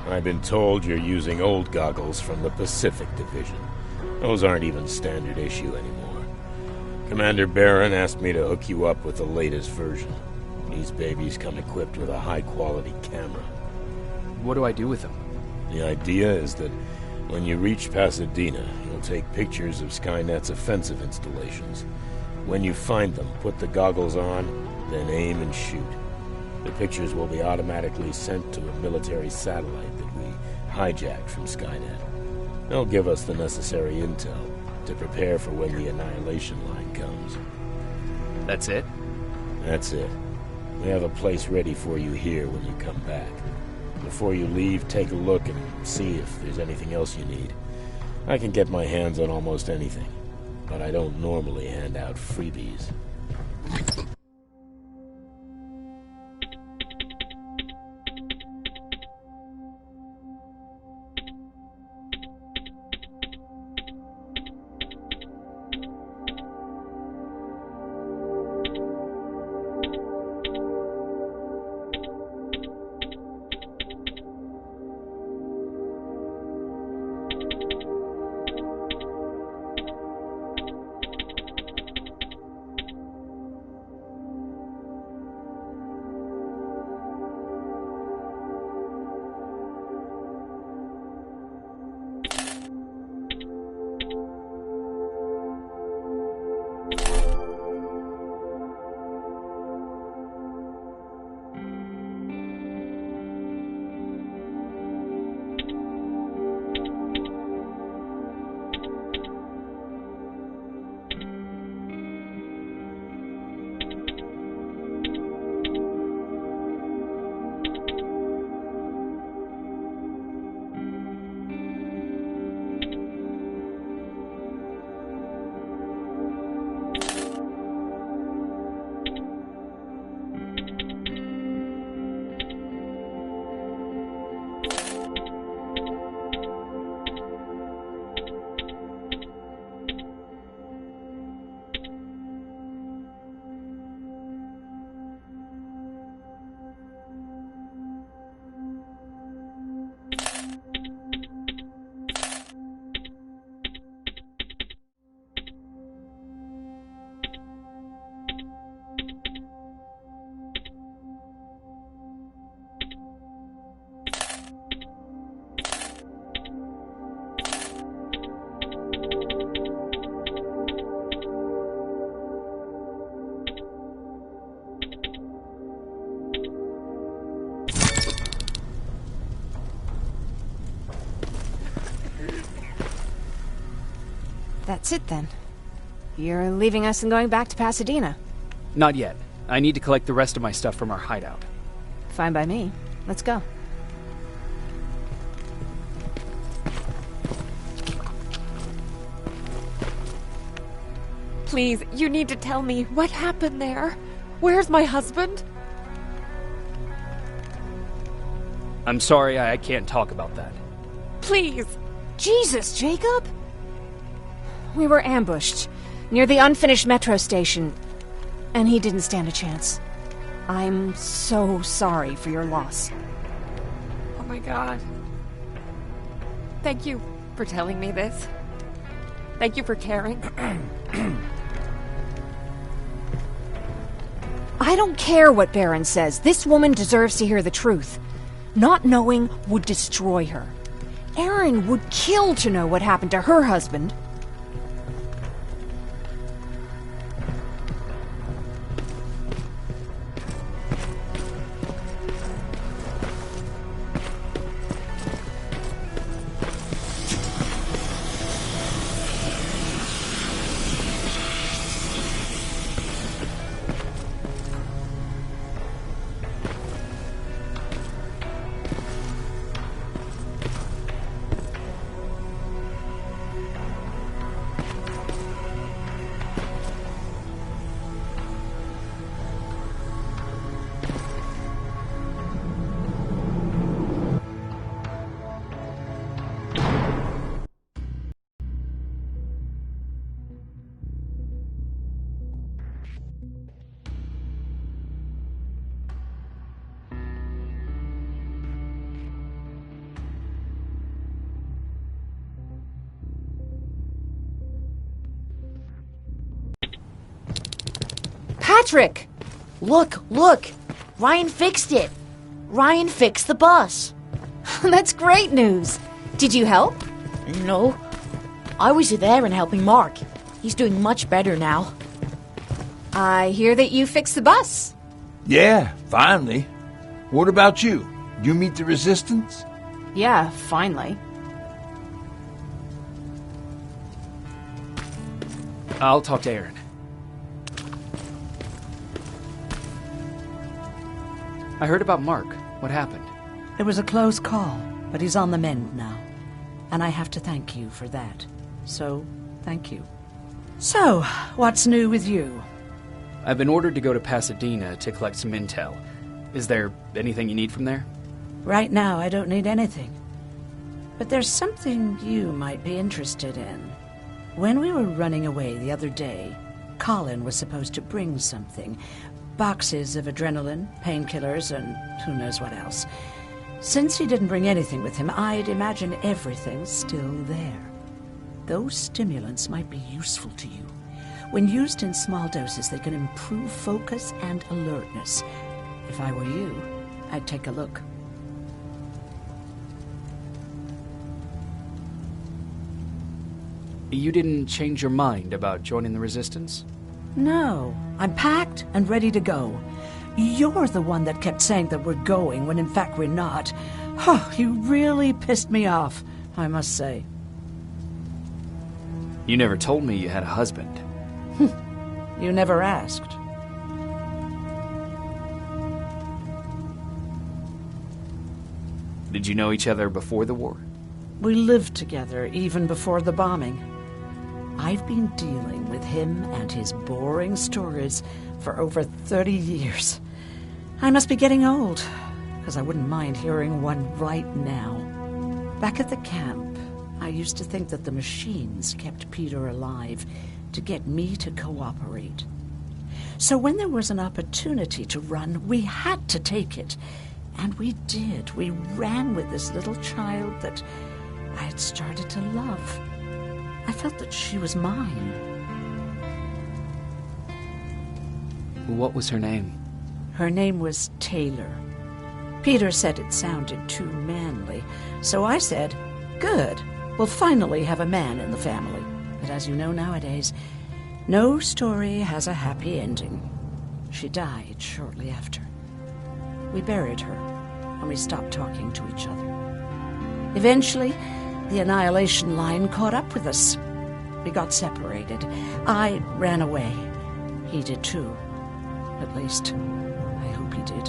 I've been told you're using old goggles from the Pacific Division. Those aren't even standard issue anymore. Commander Barron asked me to hook you up with the latest version. These babies come equipped with a high-quality camera. What do I do with them? The idea is that when you reach Pasadena, you'll take pictures of Skynet's offensive installations. When you find them, put the goggles on, then aim and shoot. The pictures will be automatically sent to a military satellite that we hijacked from Skynet. They'll give us the necessary intel to prepare for when the annihilation line comes. That's it? That's it. We have a place ready for you here when you come back. Before you leave, take a look and see if there's anything else you need. I can get my hands on almost anything, but I don't normally hand out freebies. That's it then. You're leaving us and going back to Pasadena. Not yet. I need to collect the rest of my stuff from our hideout. Fine by me. Let's go. Please, you need to tell me what happened there. Where's my husband? I'm sorry, I can't talk about that. Please. Jesus, Jacob! We were ambushed near the unfinished metro station, and he didn't stand a chance. I'm so sorry for your loss. Oh my God. Thank you for telling me this. Thank you for caring. I don't care what Baron says. This woman deserves to hear the truth. Not knowing would destroy her. Erin would kill to know what happened to her husband. Patrick! Look! Ryan fixed it! Ryan fixed the bus! That's great news! Did you help? No. I was there and helping Mark. He's doing much better now. I hear that you fixed the bus. Yeah, finally. What about you? You meet the Resistance? Yeah, finally. I'll talk to Aaron. I heard about Mark. What happened? It was a close call, but he's on the mend now. And I have to thank you for that. So, thank you. So, what's new with you? I've been ordered to go to Pasadena to collect some intel. Is there anything you need from there? Right now, I don't need anything. But there's something you might be interested in. When we were running away the other day, Colin was supposed to bring something. Boxes of adrenaline, painkillers, and who knows what else. Since he didn't bring anything with him, I'd imagine everything's still there. Those stimulants might be useful to you. When used in small doses, they can improve focus and alertness. If I were you, I'd take a look. You didn't change your mind about joining the Resistance? No, I'm packed and ready to go. You're the one that kept saying that we're going when in fact we're not. Oh, you really pissed me off, I must say. You never told me you had a husband. You never asked. Did you know each other before the war? We lived together even before the bombing. I've been dealing with him and his boring stories for over 30 years. I must be getting old, because I wouldn't mind hearing one right now. Back at the camp, I used to think that the machines kept Peter alive to get me to cooperate. So when there was an opportunity to run, we had to take it. And we did. We ran with this little child that I had started to love. I felt that she was mine. What was her name? Her name was Taylor. Peter said it sounded too manly, so I said, good, we'll finally have a man in the family. But as you know nowadays, no story has a happy ending. She died shortly after. We buried her, and we stopped talking to each other. Eventually, the Annihilation Line caught up with us. We got separated. I ran away. He did too. At least, I hope he did.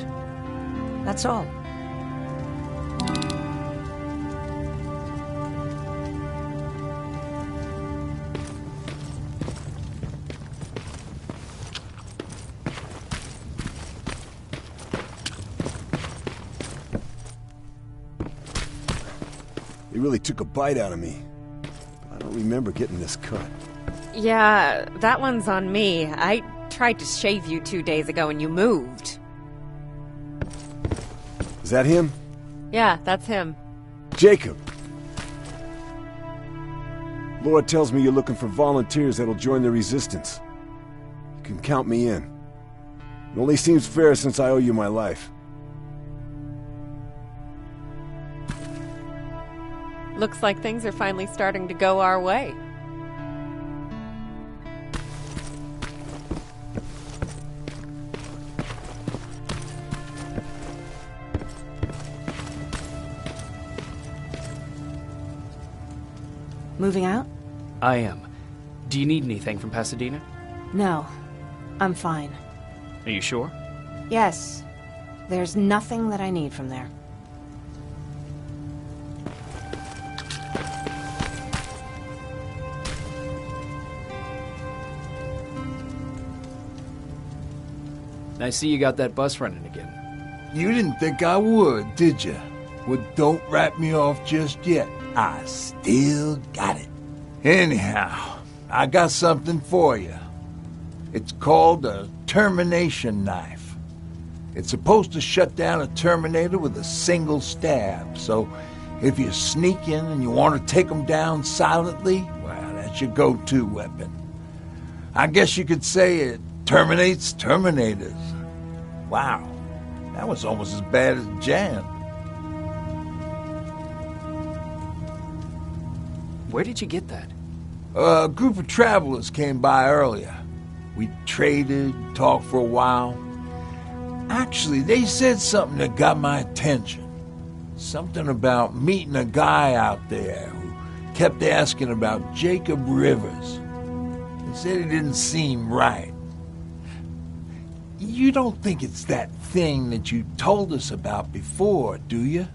That's all. They really took a bite out of me. But I don't remember getting this cut. Yeah, that one's on me. I tried to shave you 2 days ago and you moved. Is that him? Yeah, that's him. Jacob! Laura tells me you're looking for volunteers that'll join the Resistance. You can count me in. It only seems fair since I owe you my life. Looks like things are finally starting to go our way. Moving out? I am. Do you need anything from Pasadena? No. I'm fine. Are you sure? Yes. There's nothing that I need from there. I see you got that bus running again. You didn't think I would, did you? Well, don't wrap me off just yet. I still got it. Anyhow, I got something for you. It's called a termination knife. It's supposed to shut down a Terminator with a single stab, so if you sneak in and you want to take them down silently, well, that's your go-to weapon. I guess you could say it terminates Terminators. Wow, that was almost as bad as Jan. Where did you get that? A group of travelers came by earlier. We traded, talked for a while. Actually, they said something that got my attention. Something about meeting a guy out there who kept asking about Jacob Rivers. They said he didn't seem right. You don't think it's that thing that you told us about before, do you?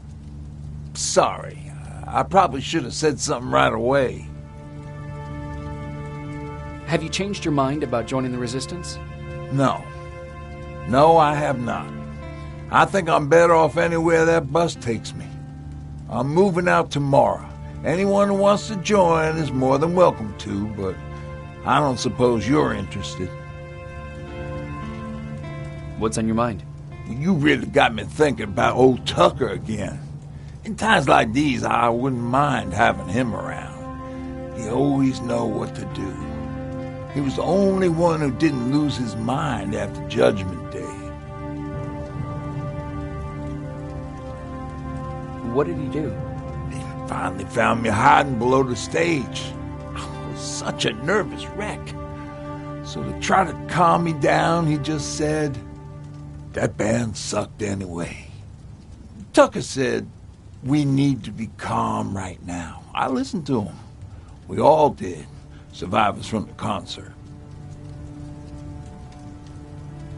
Sorry, I probably should have said something right away. Have you changed your mind about joining the Resistance? No. No, I have not. I think I'm better off anywhere that bus takes me. I'm moving out tomorrow. Anyone who wants to join is more than welcome to, but I don't suppose you're interested. What's on your mind? You really got me thinking about old Tucker again. In times like these, I wouldn't mind having him around. He always know what to do. He was the only one who didn't lose his mind after Judgment Day. What did he do? He finally found me hiding below the stage. I was such a nervous wreck. So to try to calm me down, he just said, "That band sucked anyway." Tucker said, "We need to be calm right now." I listened to him. We all did. Survivors from the concert.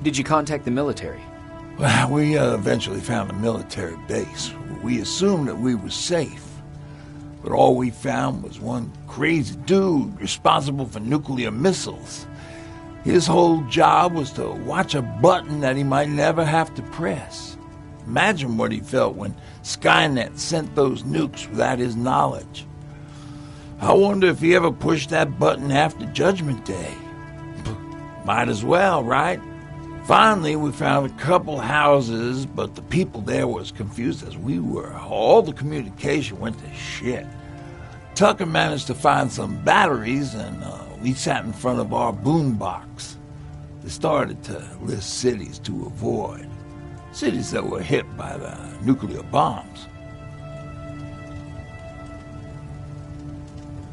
Did you contact the military? Well, we eventually found a military base. We assumed that we were safe. But all we found was one crazy dude responsible for nuclear missiles. His whole job was to watch a button that he might never have to press. Imagine what he felt when Skynet sent those nukes without his knowledge. I wonder if he ever pushed that button after Judgment Day. Might as well, right? Finally, we found a couple houses, but the people there were as confused as we were. All the communication went to shit. Tucker managed to find some batteries, and we sat in front of our boombox. They started to list cities to avoid. Cities that were hit by the nuclear bombs.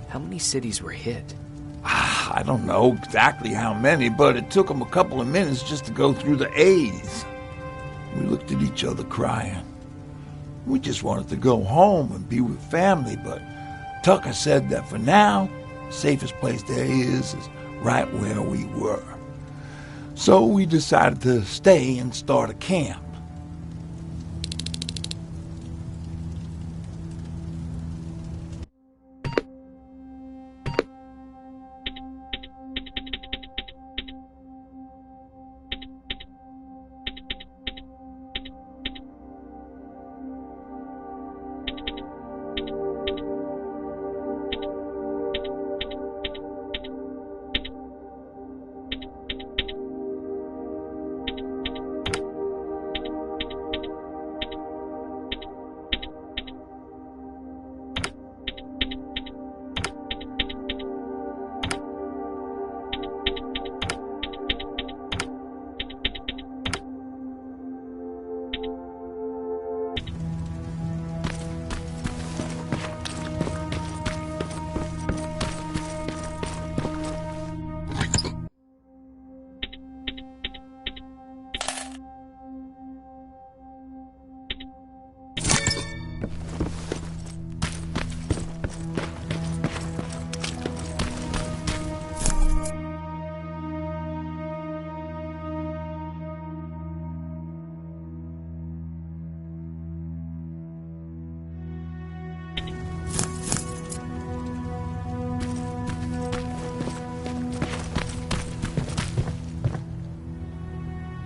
How many cities were hit? I don't know exactly how many, but it took them a couple of minutes just to go through the A's. We looked at each other crying. We just wanted to go home and be with family, but Tucker said that for now, the safest place there is right where we were. So we decided to stay and start a camp.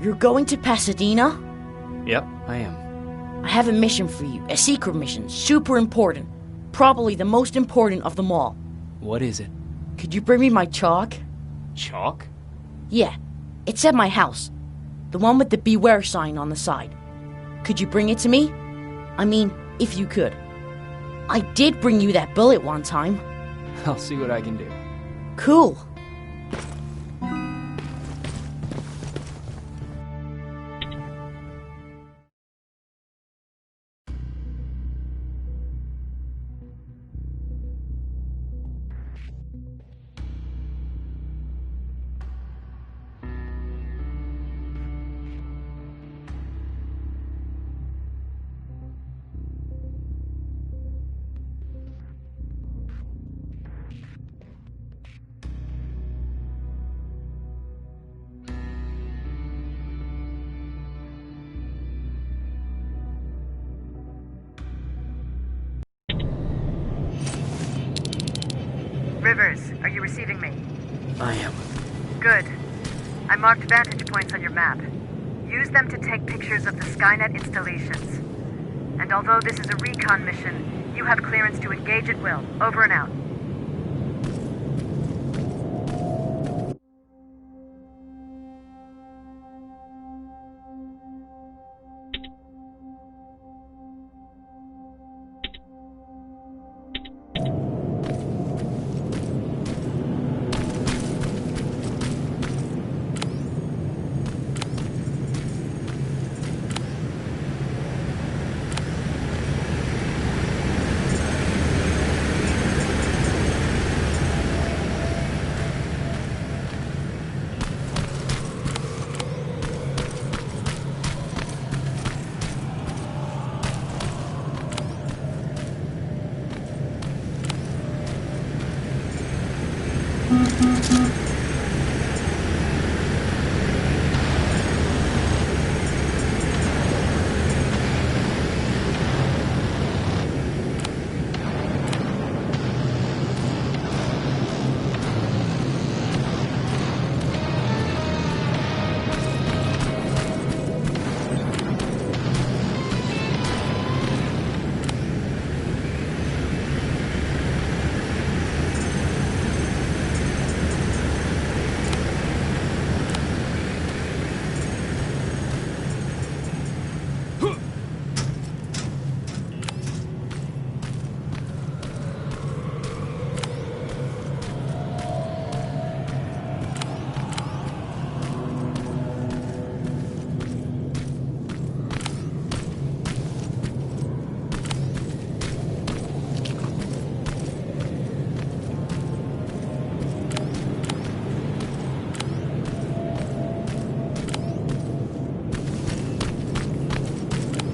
You're going to Pasadena? Yep, I am. I have a mission for you. A secret mission. Super important. Probably the most important of them all. What is it? Could you bring me my chalk? Chalk? Yeah. It's at my house. The one with the beware sign on the side. Could you bring it to me? I mean, if you could. I did bring you that bullet one time. I'll see what I can do. Cool. Rivers, are you receiving me? I am. Good. I marked vantage points on your map. Use them to take pictures of the Skynet installations. And although this is a recon mission, you have clearance to engage at will. Over and out.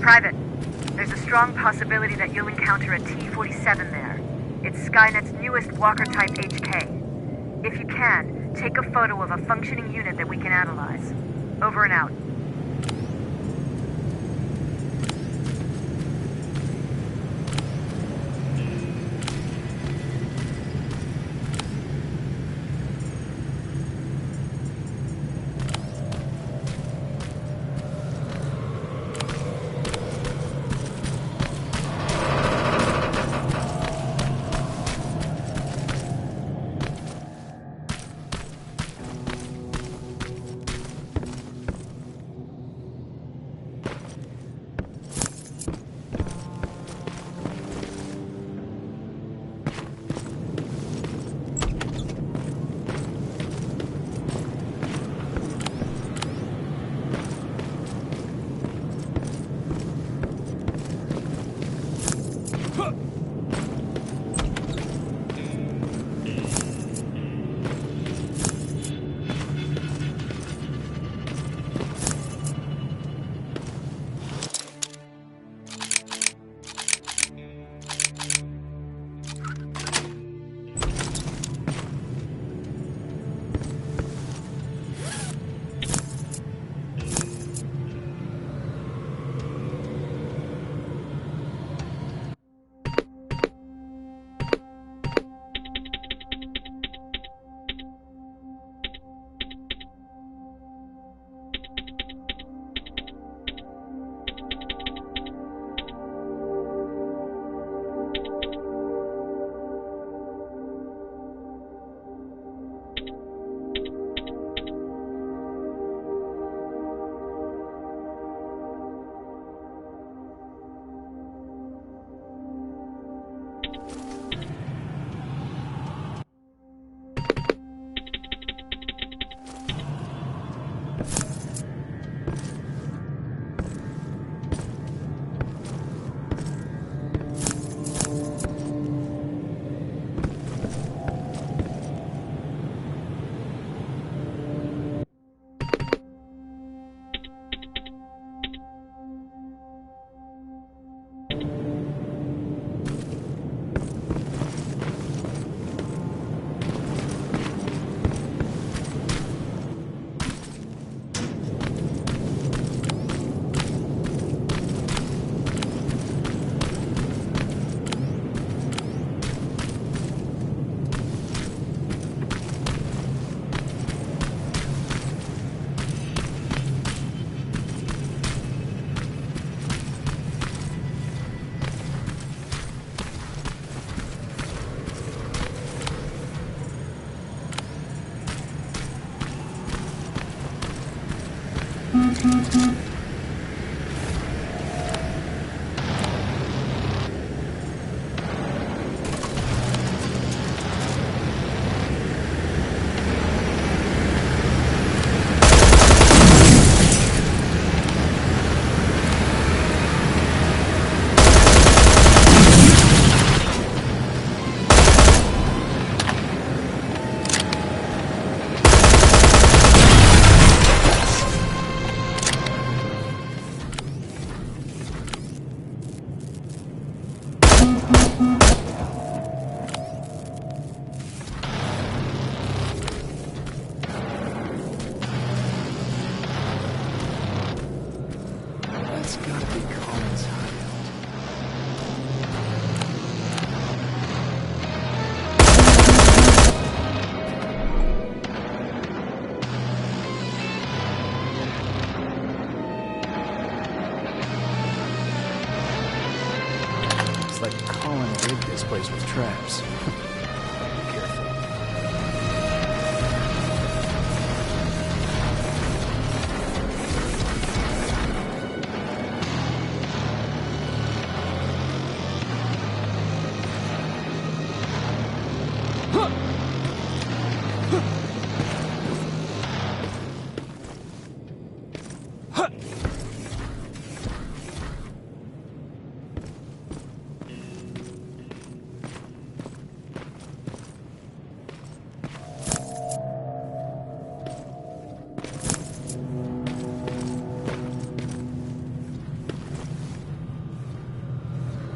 Private, there's a strong possibility that you'll encounter a T-47 there. It's Skynet's newest Walker-type HK. If you can, take a photo of a functioning unit that we can analyze. Over and out. That's gotta be Colin's hideout. Looks like Colin rigged this place with traps. Be careful.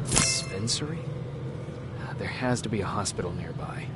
Dispensary? There has to be a hospital nearby.